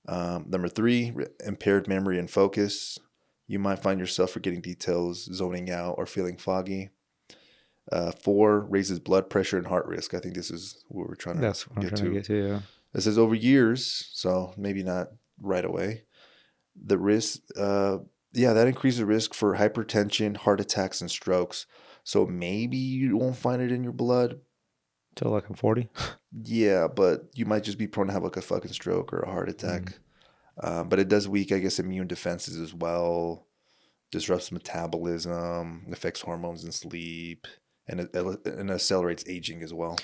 Number three, impaired memory and focus. You might find yourself forgetting details, zoning out, or feeling foggy. 4, raises blood pressure and heart risk. I think this is what we're trying to get to. Yeah. It says over years, so maybe not right away. The risk, that increases risk for hypertension, heart attacks, and strokes. So maybe you won't find it in your blood till like I'm 40. Yeah, but you might just be prone to have like a fucking stroke or a heart attack. But it does weak, I guess, immune defenses as well. Disrupts metabolism, affects hormones and sleep, and it accelerates aging as well.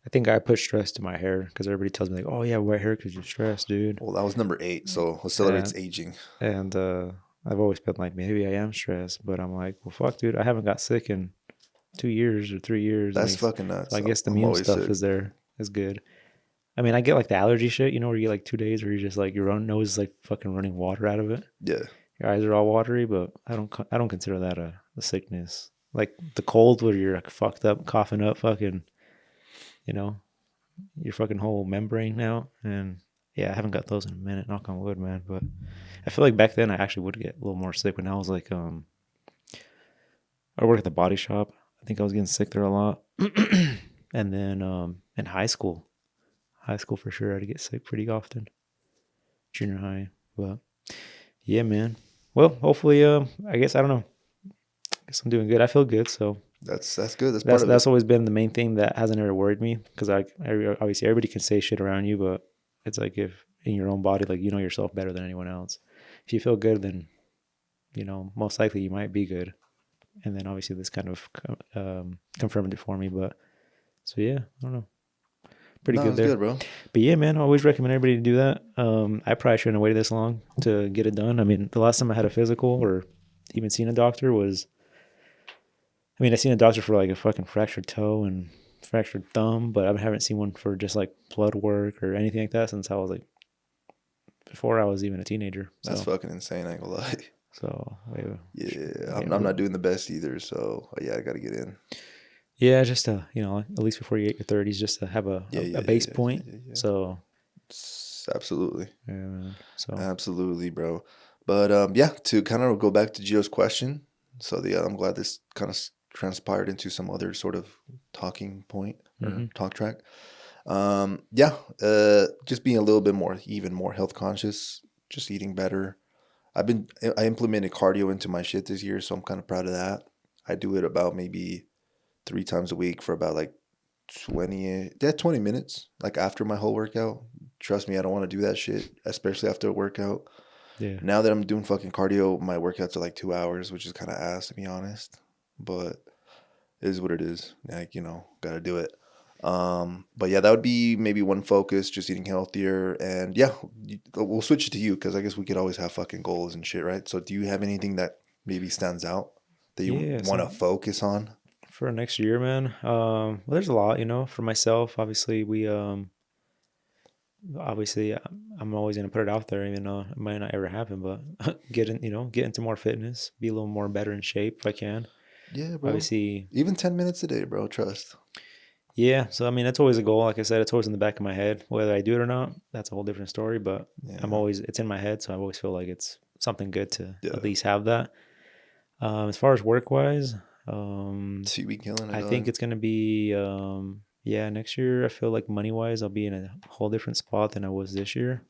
I think I put stress to my hair because everybody tells me like, "Oh yeah, white hair because you're stressed, dude." Well, that was number 8, so accelerates aging. And I've always been like, maybe I am stressed, but I'm like, well, fuck, dude, I haven't got sick in 2 years or 3 years. That's fucking nuts. So I guess the immune stuff is good. I mean, I get like the allergy shit, where you get like 2 days where you're just like your own nose is like fucking running water out of it. Yeah. Your eyes are all watery, but I don't consider that a sickness. Like the cold where you're like fucked up, coughing up, fucking, your fucking whole membrane now. And yeah, I haven't got those in a minute, knock on wood, man. But I feel like back then I actually would get a little more sick when I was like, I work at the body shop. think I was getting sick there a lot. And then in high school for sure, I had to get sick pretty often. Junior high, but yeah, man. Well, hopefully, I guess I don't know. I guess I'm doing good. I feel good, so That's good. That's part of that's it. always been the main thing that hasn't ever worried me, because obviously everybody can say shit around you, but it's like if in your own body, like you know yourself better than anyone else. If you feel good, then you know most likely you might be good, and then obviously this kind of confirmed it for me. But so yeah, I don't know. Pretty good It's there. good, bro. But yeah, man, I always recommend everybody to do that. I probably shouldn't have waited this long to get it done. I mean, the last time I had a physical or even seen a doctor was, I mean, I seen a doctor for like a fucking fractured toe and fractured thumb, but I haven't seen one for just like blood work or anything like that since I was like, before I was even a teenager. That's fucking insane. I ain't gonna lie. So, Yeah, I'm not doing the best either. So yeah, I got to get in. Yeah, just to, you know, at least before you get your 30s, just to have a base point. Yeah. So, absolutely. Yeah, man. So, absolutely, bro. But yeah, to kind of go back to Gio's question. So I'm glad this kind of transpired into some other sort of talking point or talk track. Yeah, just being a little bit even more health conscious, just eating better. I implemented cardio into my shit this year, so I'm kind of proud of that. I do it about maybe 3 times a week for about like 20 minutes, like after my whole workout. Trust me, I don't want to do that shit, especially after a workout. Yeah. Now that I'm doing fucking cardio, my workouts are like 2 hours, which is kind of ass to be honest. But it is what it is. Like, you know, gotta do it. But yeah, that would be maybe one focus, just eating healthier. And yeah, we'll switch it to you because I guess we could always have fucking goals and shit, right? So do you have anything that maybe stands out that you want to focus on? For next year, man, well, there's a lot, you know. For myself, obviously, I'm always gonna put it out there, even though it might not ever happen. But get into more fitness, be a little more better in shape if I can. Yeah, bro. Obviously, even 10 minutes a day, bro. Trust. Yeah, so I mean, that's always a goal. Like I said, it's always in the back of my head. Whether I do it or not, that's a whole different story. But it's in my head, so I always feel like it's something good to at least have that. As far as work wise, so you be killing it, I think it's gonna be next year. I feel like money wise, I'll be in a whole different spot than I was this year.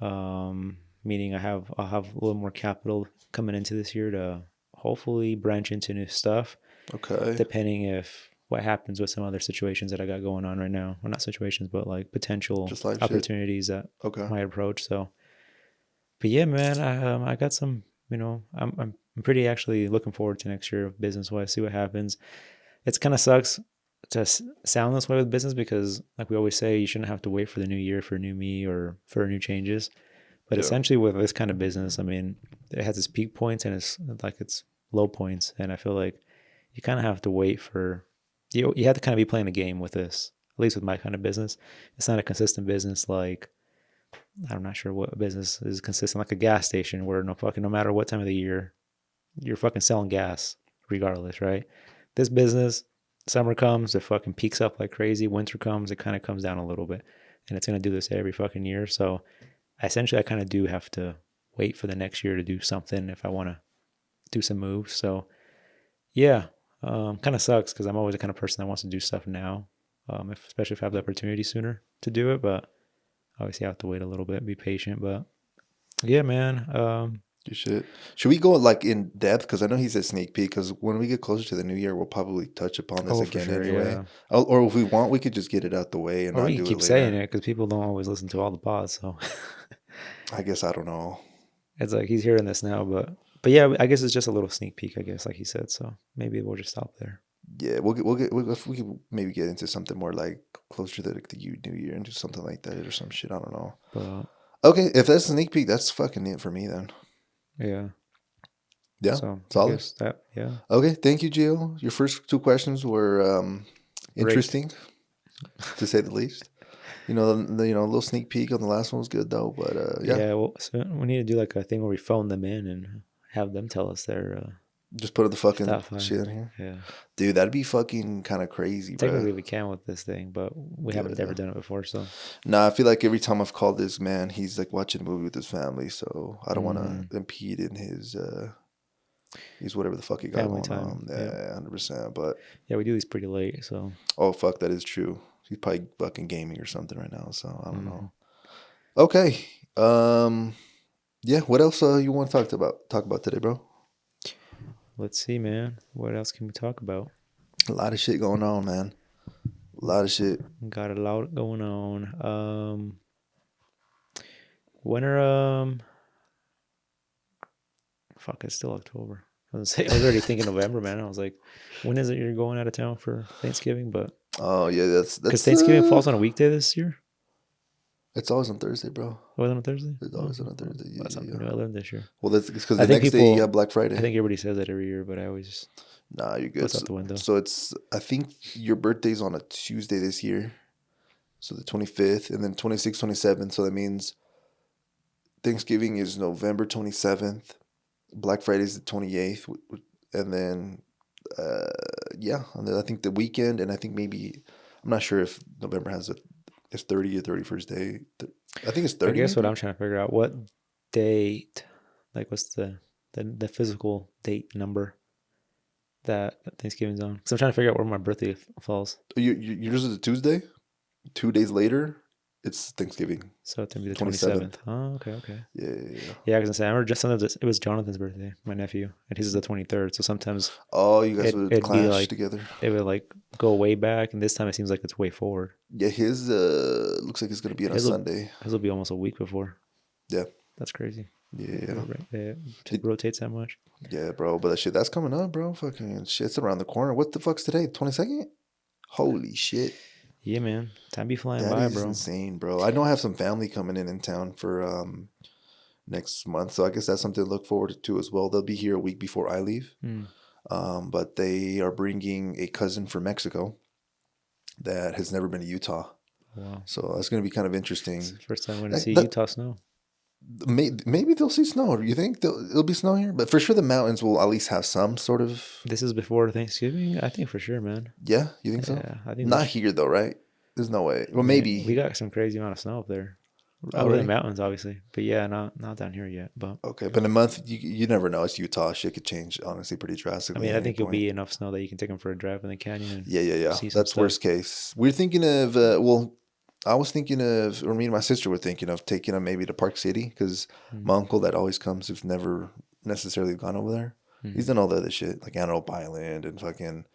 Meaning I'll have a little more capital coming into this year to hopefully branch into new stuff. Okay. Depending if what happens with some other situations that I got going on right now. Well, not situations, but like potential opportunities that might approach. So, but yeah, man, I got some, you know, I'm pretty actually looking forward to next year business wise, see what happens. It's kind of sucks to sound this way with business because like we always say, you shouldn't have to wait for the new year for new me or for new changes. But essentially with this kind of business, I mean, it has its peak points and its low points. And I feel like you kind of have to wait for, you have to kind of be playing a game with this, at least with my kind of business. It's not a consistent business like, I'm not sure what business is consistent, like a gas station where no matter what time of the year, you're fucking selling gas regardless, right? This business, summer comes, it fucking peaks up like crazy. Winter comes, it kind of comes down a little bit. And it's going to do this every fucking year. So essentially, I kind of do have to wait for the next year to do something if I want to do some moves. So yeah, kind of sucks because I'm always the kind of person that wants to do stuff now, especially if I have the opportunity sooner to do it. But obviously, I have to wait a little bit, be patient. But yeah, man. You should. Should we go like in depth? Because I know he said sneak peek. Because when we get closer to the new year, we'll probably touch upon this again anyway. Yeah. Or if we want, we could just get it out the way and not do it later. Or we keep saying it because people don't always listen to all the pods. So I guess I don't know. It's like he's hearing this now, but yeah, I guess it's just a little sneak peek. I guess, like he said. So maybe we'll just stop there. Yeah, we could maybe get into something more like closer to the new year and do something like that or some shit. I don't know. But okay, if that's a sneak peek, that's fucking it for me then. Yeah. Yeah. So solid. Yeah. Okay. Thank you, Gio. Your first 2 questions were interesting, to say the least. You know, a little sneak peek on the last one was good though. But yeah. Yeah. Well, so we need to do like a thing where we phone them in and have them tell us their. Just put the fucking shit in here. Yeah. Dude, that'd be fucking kind of crazy, bro. Technically, we can with this thing, but we haven't ever done it before, so. Nah, I feel like every time I've called this man, he's like watching a movie with his family, so I don't want to impede in his He's whatever the fuck he got Family going time. on. Yeah, 100%. But yeah, we do these pretty late. So oh fuck, that is true. He's probably fucking gaming or something right now. So I don't mm-hmm. know. Okay. Yeah. What else you want to talk about today, bro? Let's see, man. What else can we talk about? A lot of shit going on, man. A lot of shit. Got a lot going on. When are fuck, it's still October. I was already thinking November, man. I was like, when is it you're going out of town for Thanksgiving? But Oh yeah, that's because Thanksgiving falls on a weekday this year. It's always on Thursday, bro. Was it on Thursday? It's always on a Thursday. Yeah, That's something new I learned this year. Well, that's because the next day you have Black Friday. I think everybody says that every year, but I always just nah, you're good. What's out the window? So it's I think your birthday's on a Tuesday this year, so the 25th, and then 26th, 27th. So that means Thanksgiving is November 27th. Black Friday is the 28th, and then yeah, and then I think the weekend, and I think maybe I'm not sure if November has it's 30 or 31st day. I think it's 30. I guess maybe? what I'm trying to figure out, what date, like what's the physical date number that Thanksgiving's on? Because I'm trying to figure out where my birthday falls. Yours is a Tuesday. 2 days later, it's Thanksgiving. So it's gonna be the 27th. Oh, okay. Yeah. Yeah, because I remember just sometimes it was Jonathan's birthday, my nephew, and his is the 23rd. So sometimes you guys would clash together. It would like go way back, and this time it seems like it's way forward. Yeah, his looks like it's gonna be on a Sunday. His will be almost a week before. Yeah, that's crazy. Yeah, it rotates that much. Yeah, bro. But that's coming up, bro. Fucking shit's around the corner. What the fuck's today? 22nd? Holy shit. Yeah, man. Time be flying by, bro. That is insane, bro. I know I have some family coming in town for next month, so I guess that's something to look forward to as well. They'll be here a week before I leave. But they are bringing a cousin from Mexico that has never been to Utah. Wow. So that's going to be kind of interesting. It's the first time we're going to see Utah snow. Maybe they'll see snow. You think it'll be snow here? But for sure the mountains will at least have some sort of... This is before Thanksgiving? I think for sure, man. Yeah? You think so? Yeah. I think not here though, right? There's no way. Well, maybe. We got some crazy amount of snow up there. Over the mountains, obviously. But yeah, not down here yet. But okay, but in a month, you never know. It's Utah. Shit could change, honestly, pretty drastically. I mean, I think it'll be enough snow that you can take them for a drive in the canyon. Yeah. That's worst case. We're thinking of, I was thinking of, or me and my sister were thinking of taking them maybe to Park City, because my uncle that always comes, who's never necessarily gone over there, he's done all the other shit, like Antelope Island and fucking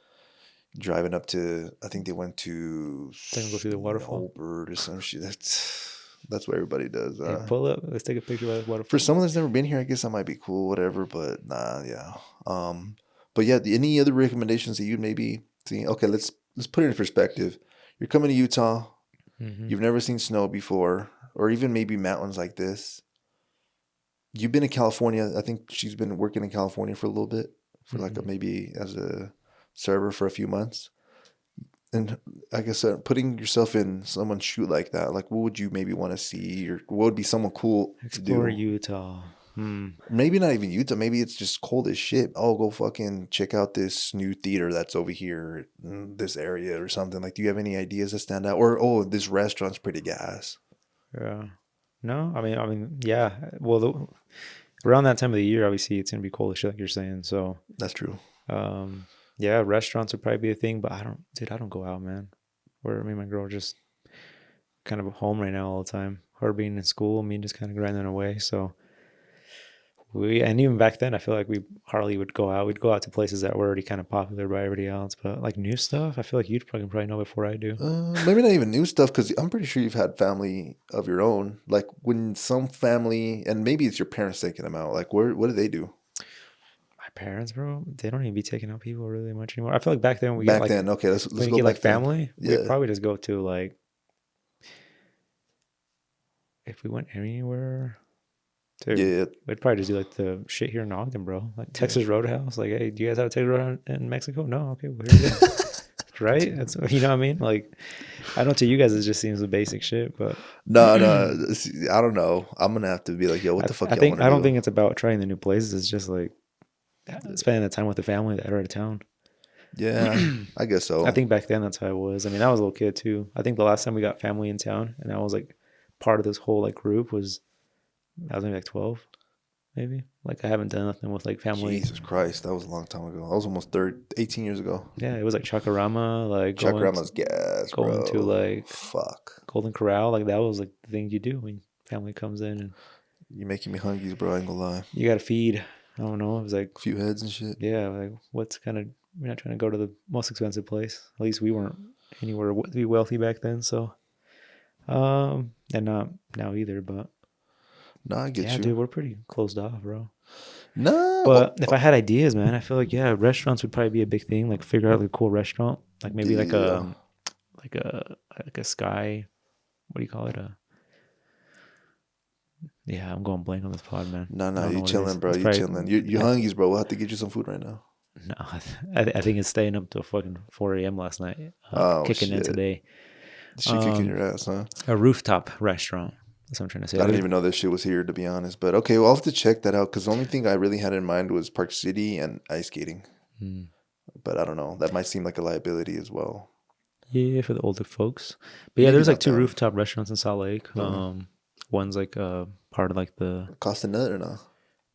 driving up to, I think they went to go through the waterfall or some shit. That's what everybody does. Hey, pull up. Let's take a picture of the waterfall. For someone that's never been here, I guess that might be cool, whatever. But nah, yeah. But yeah, any other recommendations that you'd maybe see? Okay, let's put it in perspective. You're coming to Utah. You've never seen snow before, or even maybe mountains like this. You've been in California. I think she's been working in California for a little bit, for maybe as a server for a few months. And I guess putting yourself in someone's shoe like that, like what would you maybe want to see, or what would be someone cool Explore to do? Utah. Maybe not even Utah. Maybe it's just cold as shit. Oh, go fucking check out this new theater that's over here in this area or something. Like, do you have any ideas that stand out? Or this restaurant's pretty gas. Yeah. No, I mean, yeah. Well, around that time of the year, obviously, it's gonna be cold as shit, like you're saying. So that's true. Yeah, restaurants would probably be a thing, but I don't go out, man. Me and my girl are just kind of home right now all the time. Her being in school, me just kind of grinding away. So and even back then, I feel like we hardly would go out. We'd go out to places that were already kind of popular by everybody else. But like new stuff, I feel like you'd probably know before I do. Maybe not even new stuff, because I'm pretty sure you've had family of your own. Like when some family, and maybe it's your parents taking them out. Like what do they do? Parents, bro, they don't even be taking out people really much anymore. I feel like back then okay, let's go get like family. We'd probably just go to like, if we went anywhere, we'd probably just do like the shit here in Ogden, bro. Like Texas Roadhouse. Like, hey, do you guys have a Texas Roadhouse in Mexico? No, okay, well, here we go. Right? That's, you know what I mean? Like, I know to you guys it just seems the basic shit, but no, I don't know. I'm gonna have to be like, yo, what the fuck? I don't think it's about trying the new places. It's just like spending the time with the family that are out of town. Yeah, I guess so. I think back then that's how it was. I mean, I was a little kid too. I think the last time we got family in town and I was like part of this whole like group I was maybe like 12. maybe. Like I haven't done nothing with like family. Jesus Christ, that was a long time ago. That was almost 18 years ago. Yeah, it was like Chakarama, like Chakrama's gas, going bro. to like Fuck. Golden Corral. Like that was like the thing you do when family comes in, and You're making me hungry, bro. I ain't gonna lie. you gotta feed. I don't know. It was like A few heads and shit. yeah, like what's kind of we're not trying to go to the most expensive place. At least we weren't anywhere to be wealthy back then. So, and not now either. But Nah, I get yeah, you. dude, we're pretty closed off, bro. No. But if I had ideas, man, I feel like yeah, restaurants would probably be a big thing. Like figure out like a cool restaurant, like maybe like Yeah. a sky. What do you call it? Yeah, I'm going blank on this pod, man. No, you chilling, bro. It's You probably- chilling. You hungry, bro. We'll have to get you some food right now. No, I think it's staying up till fucking 4 a.m. last night. Oh, Kicking in shit. today. She kicking your ass, huh? A rooftop restaurant. That's what I'm trying to say. I didn't even know this shit was here, to be honest. But okay, well, I'll have to check that out because the only thing I really had in mind was Park City and ice skating. But I don't know. That might seem like a liability as well. Yeah, for the older folks. But yeah, Maybe there's like not 2 them. rooftop restaurants in Salt Lake. One's like part of like the. Cost a nut or no?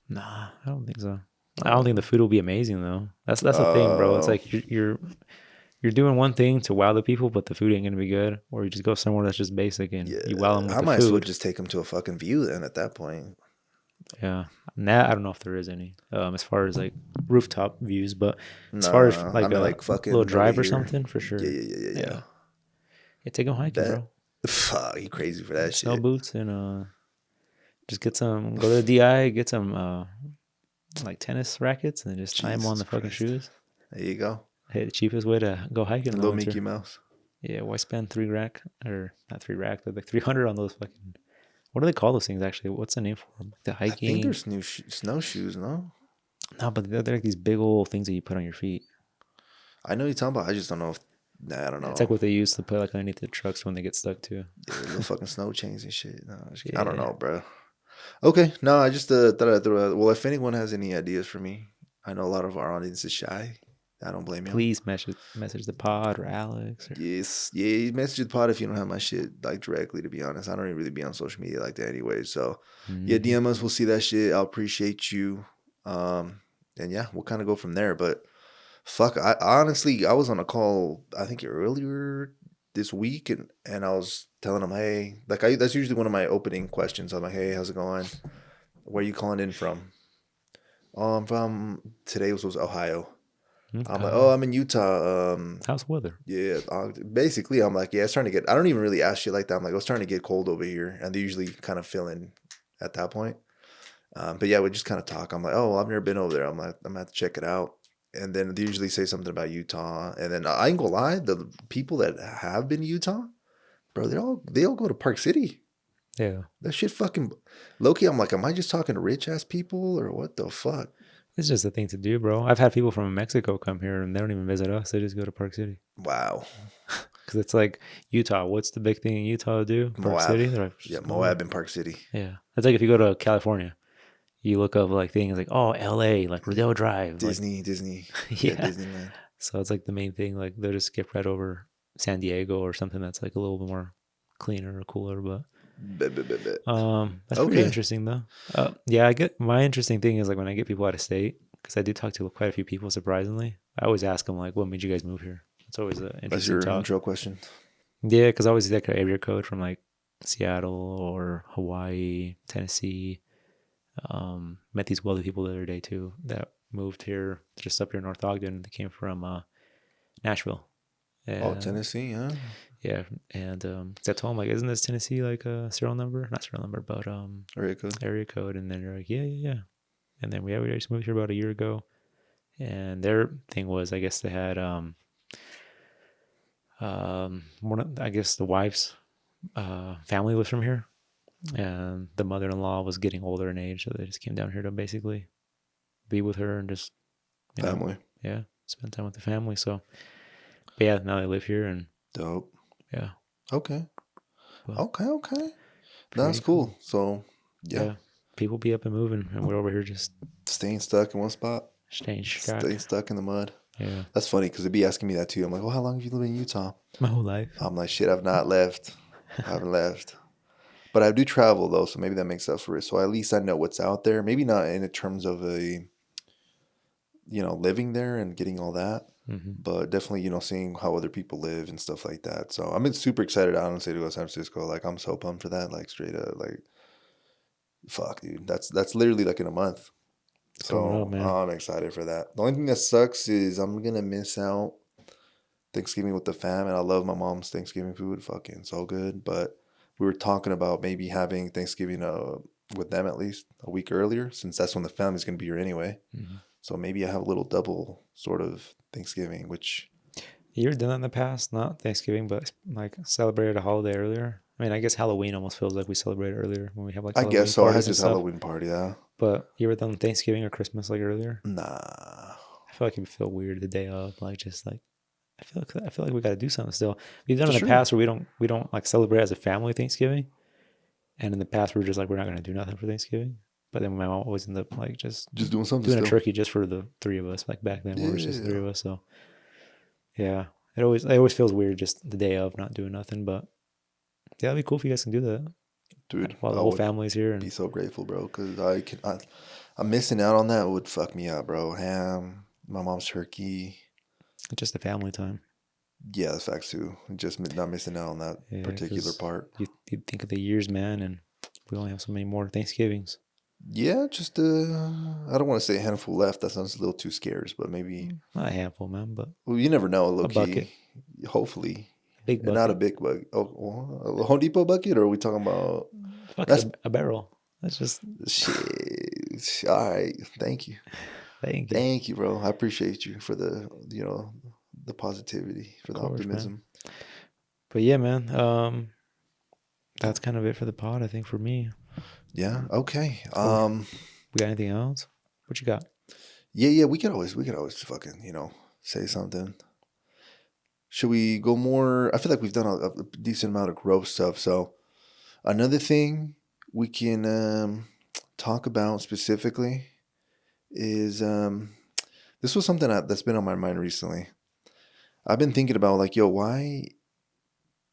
Nah, I don't think so. I don't think the food will be amazing though. That's the thing, bro. It's like you're doing one thing to wow the people, but the food ain't gonna be good. Or you just go somewhere that's just basic and you wow them with I the might food. as well just take them to a fucking view then at that point. Yeah, nah, I don't know if there is any as far as like rooftop views, but as far as like I mean, a like fucking little drive over or here. something for sure. Yeah. Yeah, take them hiking, bro. Fuck, you crazy for that Snow shit. boots and just get some. Go to the DI, get some like tennis rackets, and just tie them on the fucking shoes. There you go. Hey, the cheapest way to go hiking. Little Mickey Mouse. Yeah, why spend $300 or not $300, but like 300 on those fucking. What do they call those things actually? What's the name for them? The hiking. I think there's new snowshoes, no? No, but they're like these big old things that you put on your feet. I know what you're talking about. I just don't know if. Nah, I don't know. It's like what they used to put like underneath the trucks when they get stuck too. Yeah, little fucking snow chains and shit. No, I don't know, bro. Okay, no, I just thought I'd throw out. Well, if anyone has any ideas for me, I know a lot of our audience is shy. I don't blame you. Please message the pod or Alex. Or... Yes, yeah, message the pod if you don't have my shit like directly. To be honest, I don't even really be on social media like that anyway. So yeah, DM us. We'll see that shit. I'll appreciate you. And yeah, we'll kind of go from there. But fuck, I honestly was on a call I think earlier this week, and I was telling them, hey, like that's usually one of my opening questions. I'm like, hey, how's it going? Where are you calling in from? I'm from today was Ohio. Okay. I'm like, oh, I'm in Utah. How's the weather? Yeah, basically, I'm like, yeah, it's starting to get. I don't even really ask shit like that. I'm like, it's starting to get cold over here, and they usually kind of fill in at that point. But yeah, we just kind of talk. I'm like, oh, well, I've never been over there. I'm like, I'm gonna have to check it out. And then they usually say something about Utah, and then I ain't gonna lie, the people that have been to Utah, bro, they all go to Park City. Yeah, that shit fucking low-key. I'm like, am I just talking to rich ass people or what the fuck? It's just a thing to do, bro. I've had people from Mexico come here and they don't even visit us. They just go to Park City. Wow. Because it's like Utah. What's the big thing in Utah to do? Park Moab. City? Like, yeah, Moab and Park City. Yeah. It's like if you go to California, you look up like things like, oh, LA, like Rodeo Drive. Disney. Yeah. Disneyland. So it's like the main thing. Like they'll just skip right over San Diego or something that's like a little bit more cleaner or cooler. But that's pretty interesting though. Yeah, I get my interesting thing is like when I get people out of state, because I do talk to quite a few people surprisingly. I always ask them like, what made you guys move here? It's always an interesting That's your talk. intro question. Yeah, because I always see like an area code from like Seattle or Hawaii, Tennessee. Met these wealthy people the other day too that moved here just up here in North Ogden. They came from Nashville. And, Tennessee, huh? Yeah, and I told them like, isn't this Tennessee like a serial number? Not serial number, but area code. And then they're like, yeah. And then we just moved here about a year ago. And their thing was, I guess they had the wife's family was from here, and the mother-in-law was getting older in age, so they just came down here to basically be with her and just family. Spend time with the family. So, but yeah, now they live here and dope. Yeah. Okay. But okay. That's cool. So yeah, people be up and moving, and we're over here just staying stuck in one spot. Staying stuck in the mud. Yeah. That's funny because they'd be asking me that too. I'm like, well, how long have you lived in Utah? My whole life. I'm like, shit, I've not left. I haven't left. But I do travel though, so maybe that makes up for it. So at least I know what's out there. Maybe not in terms of living there and getting all that, but definitely, seeing how other people live and stuff like that. So I'm super excited, honestly, to go to San Francisco. Like, I'm so pumped for that. Like, straight up, like, fuck, dude. That's literally like in a month. It's coming up, So man. I'm excited for that. The only thing that sucks is I'm gonna miss out Thanksgiving with the fam, and I love my mom's Thanksgiving food. Fucking so good. But we were talking about maybe having Thanksgiving with them at least a week earlier, since that's when the family's gonna be here anyway. So maybe I have a little double sort of Thanksgiving, which You ever done that in the past? Not Thanksgiving, but like celebrated a holiday earlier. I mean, I guess Halloween almost feels like we celebrate earlier when we have like I Halloween guess so. I had parties and this stuff. Halloween party, yeah. But you ever done Thanksgiving or Christmas like earlier? Nah. I feel like it would feel weird the day of, like just like I feel like we got to do something still. We've done For in the sure. past where we don't like celebrate as a family Thanksgiving, and in the past we're just like we're not gonna do nothing for Thanksgiving. But then my mom always ended up like just Just doing something doing a still. turkey just for the three of us. Like back then, where it was just the three Yeah. of us. So yeah, it always feels weird just the day of not doing nothing. But yeah, it'd be cool if you guys can do that Dude, while the I whole would family's here be and so grateful, bro, because I'm missing out on that. It would fuck me up, bro. Ham, my mom's turkey. just the family time. Yeah, that's facts too. Just not missing out on that Yeah, particular 'cause part. you think of the years, man, and we only have so many more Thanksgivings. Yeah, just I don't want to say a handful left. That sounds a little too scarce, but maybe. Not a handful, man, but Well, you never know, low a bucket, key. Hopefully, a big and not a bucket. big bucket. Oh, well, a Home Depot bucket, or are we talking about? Fuck That's it, a barrel. That's just shit. All right, thank you. thank you. Thank you, bro. I appreciate you for the positivity, for Of the course, man. optimism. But yeah, man. That's kind of it for the pod, I think, for me. Yeah. Okay. We got anything else? What you got? Yeah. We could always fucking say something. Should we go more? I feel like we've done a decent amount of growth stuff. So another thing we can talk about specifically is this was something that's been on my mind recently. I've been thinking about like, yo, why,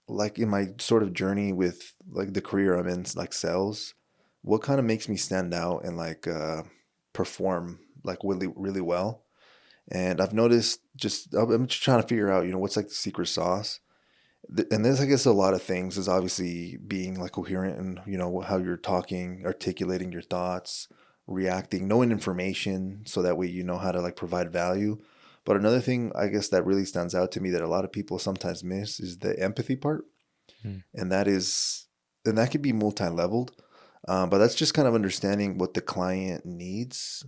like in my sort of journey with like the career I'm in, like sales, what kind of makes me stand out and like perform like really, really well. And I've noticed I'm just trying to figure out, what's like the secret sauce. And there's, I guess, a lot of things is obviously being like coherent and, how you're talking, articulating your thoughts, reacting, knowing information so that way you know how to like provide value. But another thing, I guess, that really stands out to me that a lot of people sometimes miss is the empathy part. And that could be multi-leveled. But that's just kind of understanding what the client needs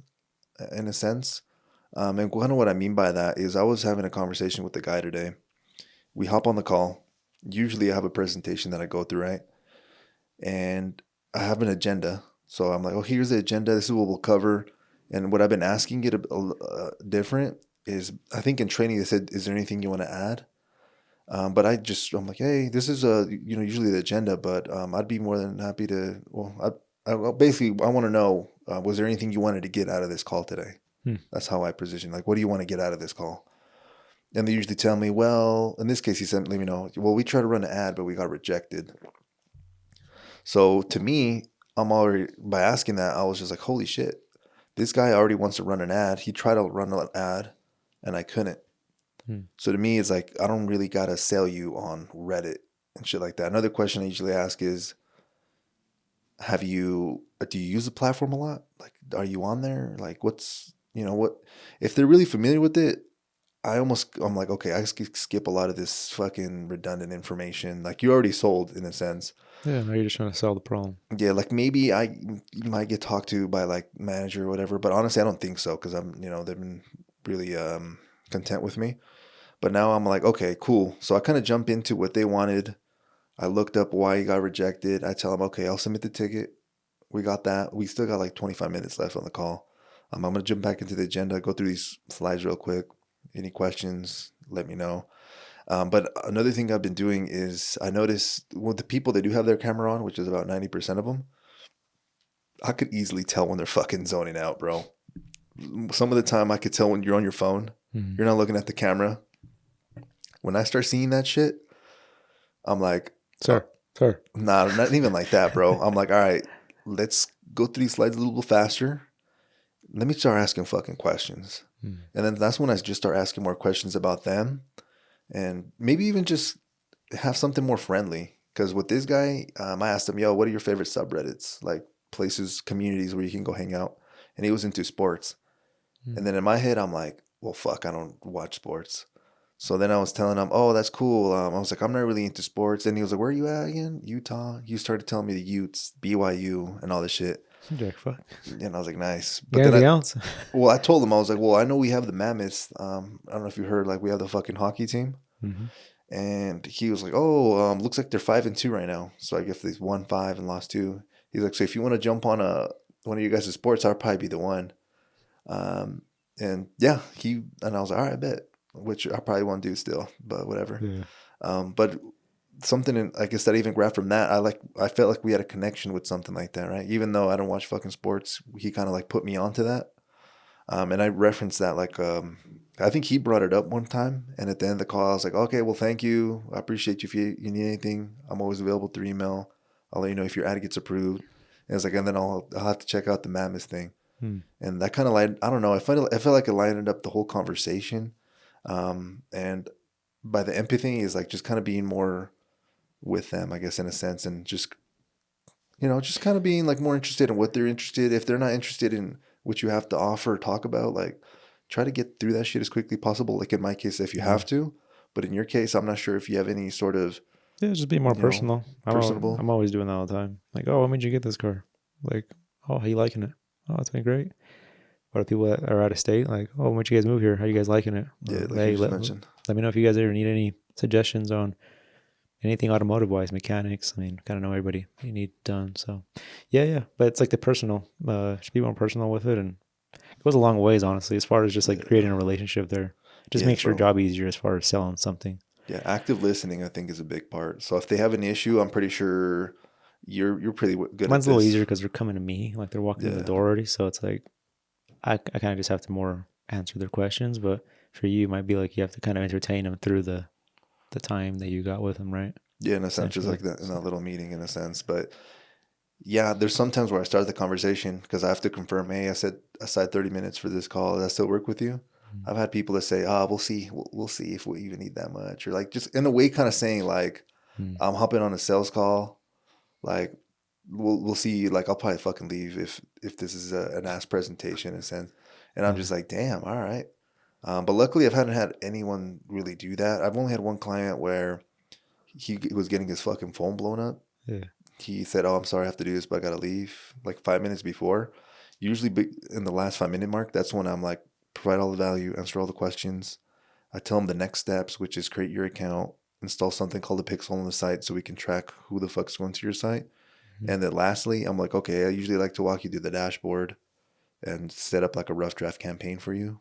in a sense. And kind of what I mean by that is I was having a conversation with the guy today. We hop on the call. Usually I have a presentation that I go through, right? And I have an agenda. So I'm like, oh, here's the agenda. This is what we'll cover. And what I've been asking it different is, I think in training they said, is there anything you want to add? But I'm like, hey, this is usually the agenda, but I'd be more than happy to, basically I want to know, was there anything you wanted to get out of this call today? That's how I position. Like, what do you want to get out of this call? And they usually tell me, well, in this case, he said, let me know, well, we tried to run an ad, but we got rejected. So to me, by asking that, I was just like, holy shit, this guy already wants to run an ad. He tried to run an ad and I couldn't. So to me, it's like, I don't really got to sell you on Reddit and shit like that. Another question I usually ask is, do you use the platform a lot? Like, are you on there? Like, what, if they're really familiar with it, I'm like, okay, I skip a lot of this fucking redundant information. Like, you already sold in a sense. Yeah, now you're just trying to solve the problem. Yeah, like maybe you might get talked to by like manager or whatever, but honestly, I don't think so because they've been really content with me. But now I'm like, okay, cool. So I kind of jump into what they wanted. I looked up why he got rejected. I tell them, okay, I'll submit the ticket. We got that. We still got like 25 minutes left on the call. I'm going to jump back into the agenda, go through these slides real quick. Any questions, let me know. But another thing I've been doing is I noticed with the people that do have their camera on, which is about 90% of them, I could easily tell when they're fucking zoning out, bro. Some of the time I could tell when you're on your phone. You're not looking at the camera. When I start seeing that shit, I'm like, Sir. Sure. Nah, not even like that, bro. I'm like, all right, let's go through these slides a little faster. Let me start asking fucking questions. And then that's when I just start asking more questions about them, and maybe even just have something more friendly. Because with this guy, I asked him, yo, what are your favorite subreddits? Like places, communities where you can go hang out. And he was into sports. And then in my head, I'm like, well, fuck, I don't watch sports. So then I was telling him, oh, that's cool. I was like, I'm not really into sports. And he was like, where are you at again? Utah. He started telling me the Utes, BYU, and all this shit. Jack, fuck. And I was like, nice. You got But then anything else? well, I told him, I was like, well, I know we have the Mammoths. I don't know if you heard, like, we have the fucking hockey team. And he was like, oh, looks like they're 5-2 right now. So I guess they've won 5 and lost 2. He's like, so if you want to jump on one of you guys' sports, I'll probably be the one. And yeah, and I was like, all right, I bet, which I probably won't do still, but whatever. Yeah. But something, I guess, that I even grabbed from that, I felt like we had a connection with something like that, right? Even though I don't watch fucking sports, he kind of like put me onto that. And I referenced that, like, I think he brought it up one time. And at the end of the call, I was like, okay, well, thank you. I appreciate you. If you need anything, I'm always available through email. I'll let you know if your ad gets approved. And it's like, and then I'll have to check out the Mammoth thing. And that kind of like, I don't know. I felt like it lightened up the whole conversation. And by the empathy is like just kind of being more with them, I guess, in a sense, and just, just kind of being like more interested in what they're interested. If they're not interested in what you have to offer or talk about, like try to get through that shit as quickly as possible. Like in my case, if you have to, but in your case, I'm not sure if you have any sort of, Just be more personal. personable. I'm always doing that all the time. Like, oh, what made you get this car? Like, oh, how you liking it? Oh, it's been great. Or people that are out of state, like, oh, when you guys move here, how you guys liking it? Yeah, like Hey, you just mentioned. let me know if you guys ever need any suggestions on anything automotive wise, mechanics. I mean, kind of know everybody you need done. So, yeah. But it's like the personal. Should be more personal with it, and it goes a long ways, honestly, as far as just like creating a relationship there. Just makes your job easier as far as selling something. Yeah, active listening, I think, is a big part. So if they have an issue, I'm pretty sure you're pretty good at this. Mine's a little easier because they're coming to me, like they're walking in the door already. So it's like I kind of just have to more answer their questions. But for you, it might be like you have to kind of entertain them through the time that you got with them, right? Yeah, in a sense, just like that in that little meeting, in a sense. But yeah, there's sometimes where I start the conversation because I have to confirm, hey, I set aside 30 minutes for this call. Does that still work with you? I've had people that say, we'll see. We'll see if we even need that much. Or like just in a way kind of saying like, I'm hopping on a sales call. Like, we'll see. Like, I'll probably fucking leave if this is an ass presentation in a sense. And I'm just like, damn, all right. But luckily, I haven't had anyone really do that. I've only had one client where he was getting his fucking phone blown up. Yeah. He said, oh, I'm sorry, I have to do this, but I got to leave like 5 minutes before. Usually in the last 5-minute mark, that's when I'm like, provide all the value, answer all the questions. I tell them the next steps, which is create your account, install something called a pixel on the site so we can track who the fuck's going to your site. And then lastly, I'm like, okay, I usually like to walk you through the dashboard and set up like a rough draft campaign for you.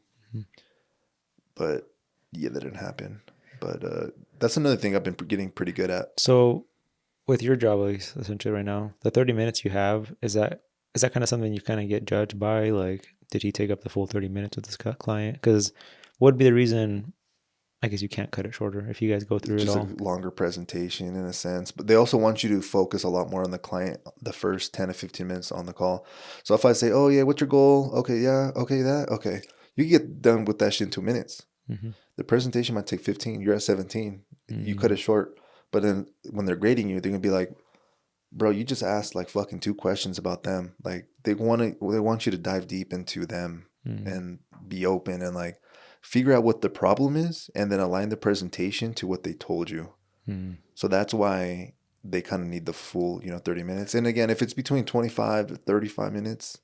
But yeah, that didn't happen. But that's another thing I've been getting pretty good at. So with your job, at least, essentially right now, the 30 minutes you have, is that kind of something you kind of get judged by? Like, did he take up the full 30 minutes with this client? Because what would be the reason, I guess you can't cut it shorter if you guys go through it all? Just a longer presentation in a sense. But they also want you to focus a lot more on the client the first 10 to 15 minutes on the call. So if I say, oh, yeah, what's your goal? Okay, yeah, okay, that, okay. You can get done with that shit in 2 minutes. The presentation might take 15. You're at 17. You cut it short. But then when they're grading you, they're going to be like, bro, you just asked like fucking 2 questions about them. Like they want you to dive deep into them and be open and like figure out what the problem is and then align the presentation to what they told you. So that's why they kind of need the full, 30 minutes. And again, if it's between 25 to 35 minutes,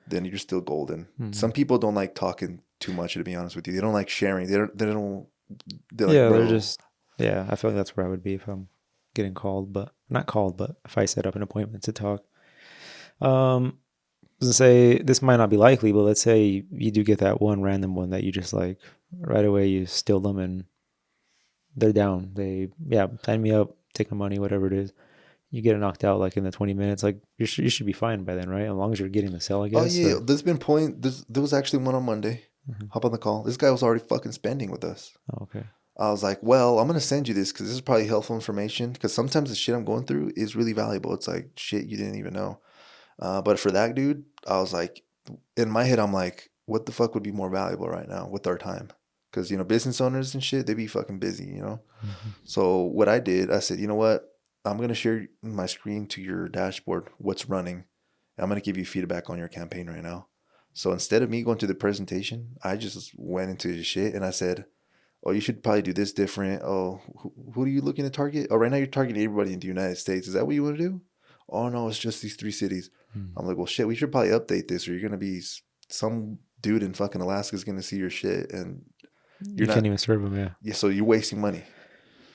then you're still golden. Some people don't like talking too much, to be honest with you. They don't like sharing. They're like, I feel like that's where I would be if I'm getting called, but not called, but if I set up an appointment to talk. Let's say this might not be likely, but let's say you do get that one random one that you just like right away you steal them and they're down. They sign me up, take the money, whatever it is. You get it knocked out like in the 20 minutes. Like you should be fine by then, right? As long as you're getting the sale, I guess. Oh yeah, there was actually one on Monday. Hop on the call. This guy was already fucking spending with us. Oh, okay. I was like, well, I'm going to send you this because this is probably helpful information. Because sometimes the shit I'm going through is really valuable. It's like shit you didn't even know. But for that dude, I was like, in my head, I'm like, what the fuck would be more valuable right now with our time? Because, business owners and shit, they be fucking busy. Mm-hmm. So what I did, I said, you know what? I'm going to share my screen to your dashboard, what's running. I'm going to give you feedback on your campaign right now. So instead of me going to the presentation, I just went into the shit and I said, oh, you should probably do this different. Oh, who are you looking to target? Oh, right now you're targeting everybody in the United States. Is that what you want to do? Oh, no, it's just these 3 cities. I'm like, well, shit, we should probably update this or you're going to be some dude in fucking Alaska is going to see your shit and you can't even serve them, yeah. Yeah, so you're wasting money.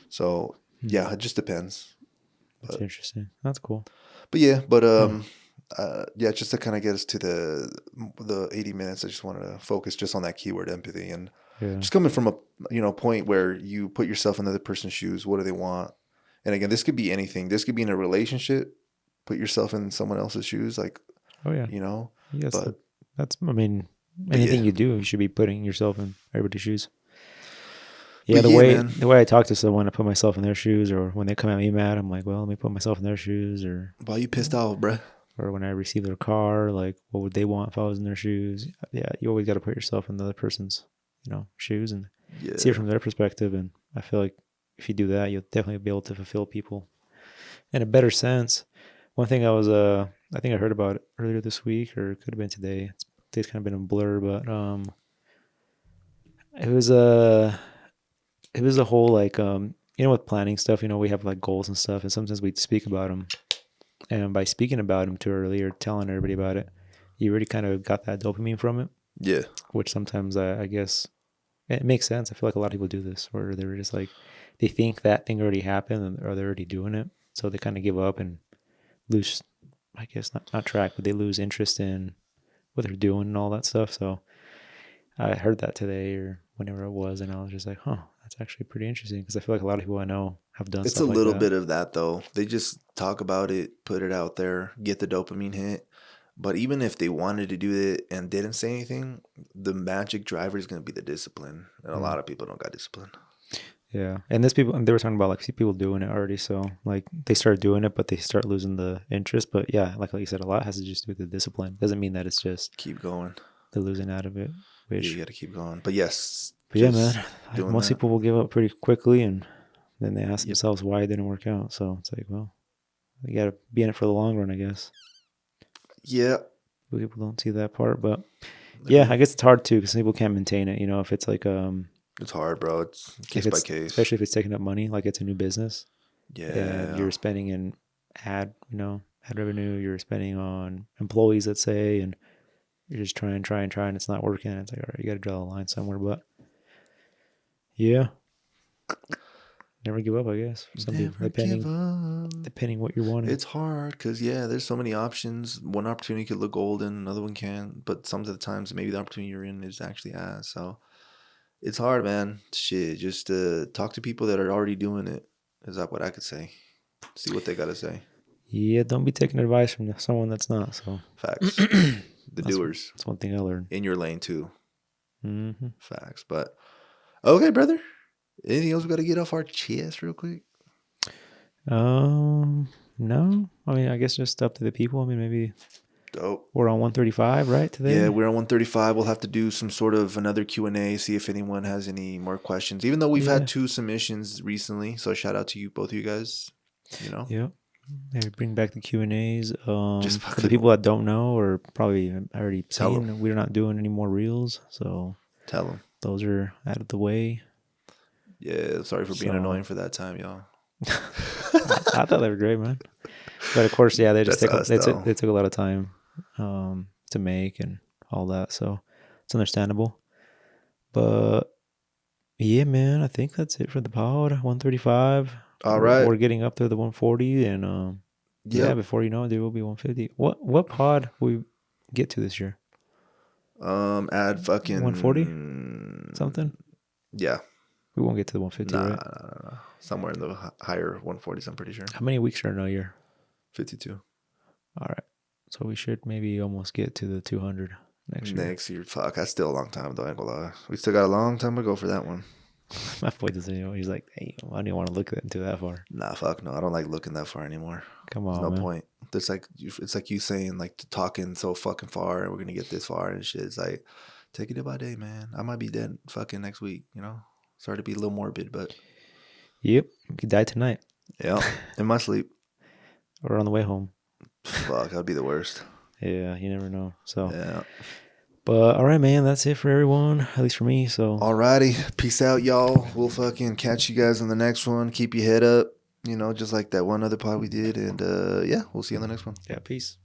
So, yeah, it just depends. That's interesting. That's cool. But yeah, yeah, just to kind of get us to the 80 minutes, I just wanted to focus just on that keyword empathy and just coming from a point where you put yourself in the other person's shoes. What do they want? And again, this could be anything. This could be in a relationship. Put yourself in someone else's shoes, like, Yes, but anything you do, you should be putting yourself in everybody's shoes. Yeah, man. the way I talk to someone, I put myself in their shoes, or when they come at me mad, I'm like, well, let me put myself in their shoes, or why you pissed off, bruh? Or when I receive their car, like, what would they want if I was in their shoes? Yeah, you always got to put yourself in the other person's, shoes and see it from their perspective. And I feel like if you do that, you'll definitely be able to fulfill people in a better sense. One thing I think I heard about it earlier this week, or it could have been today. Today's kind of been a blur, but it was a whole like with planning stuff. We have like goals and stuff, and sometimes we speak about them. And by speaking about them too early or telling everybody about it, you already kind of got that dopamine from it. Yeah. Which sometimes I guess it makes sense. I feel like a lot of people do this where they're just like, they think that thing already happened or they're already doing it. So they kind of give up and lose, I guess, not track, but they lose interest in what they're doing and all that stuff. So I heard that today or whenever it was, and I was just like, that's actually pretty interesting because I feel like a lot of people I know have done stuff like that. It's a little bit of that, though. They just talk about it, put it out there, get the dopamine hit. But even if they wanted to do it and didn't say anything, the magic driver is going to be the discipline. And a lot of people don't got discipline. Yeah. And they were talking about like people doing it already. So like they start doing it, but they start losing the interest. But yeah, like you said, a lot has to just do with the discipline. Doesn't mean that it's just keep going. They're losing out of it. Which, you got to keep going. But yes. But yeah, man. Most people will give up pretty quickly and then they ask themselves why it didn't work out. So it's like, well, you got to be in it for the long run, I guess. Yeah. People don't see that part. But yeah, I guess it's hard too because some people can't maintain it. If it's like it's hard, bro. It's case by case. Especially if it's taking up money, like it's a new business. Yeah. And you're spending in ad revenue. You're spending on employees, let's say, and you're just trying. It's not working. It's like, all right, you got to draw the line somewhere. But yeah, never give up, I guess. Some people, depending what you're wanting. It's hard because there's so many options. One opportunity could look golden, another one can't. But some of the times, maybe the opportunity you're in is actually as so. It's hard, man. Shit, just talk to people that are already doing it. Is that what I could say? See what they got to say. Yeah, don't be taking advice from someone that's not. So facts. The doers. That's one thing I learned. In your lane too. Mm-hmm. Facts. But okay, brother. Anything else we got to get off our chest real quick? No. I mean, I guess just up to the people. I mean, maybe. Dope. We're on 135, right, today? Yeah, we're on 135. We'll have to do some sort of another Q&A, see if anyone has any more questions. Even though we've had 2 submissions recently, so shout out to you, both of you guys. Yep. Maybe bring back the Q&As. Just for the people that don't know or probably already seen, we're not doing any more reels, so tell them. Those are out of the way. Yeah, sorry for being annoying for that time, y'all. I thought they were great, man. But of course, they just took a lot of time to make and all that, so it's understandable. But yeah, man, I think that's it for the pod. 135. All right, we're getting up to the 140, and before you know it, there will be 150. What pod will we get to this year? Add fucking 140 something. Yeah, we won't get to the 150. Nah, right? Nah. Somewhere in the higher 140s, I'm pretty sure. How many weeks are in a year? 52. All right. So we should maybe almost get to the 200 next year. Fuck, that's still a long time, though. I ain't gonna lie. We still got a long time to go for that one. My boy doesn't know. He's like, hey, I don't even want to look into that far. Nah, fuck no. I don't like looking that far anymore. Come on, There's no man. point. It's like you saying like talking so fucking far and we're gonna get this far and shit. It's like take it day by day, man. I might be dead fucking next week. You know, sorry to be a little morbid, but Yep, you could die tonight yeah, in my sleep. or on the way home. Fuck, that'd be the worst. Yeah, you never know. So, Yeah. but all right, man, that's it for everyone, at least for me. So, Alrighty, peace out, y'all. We'll fucking catch you guys in the next one. Keep your head up, you know, just like that one other pod we did. And yeah, we'll see you on the next one. yeah, peace.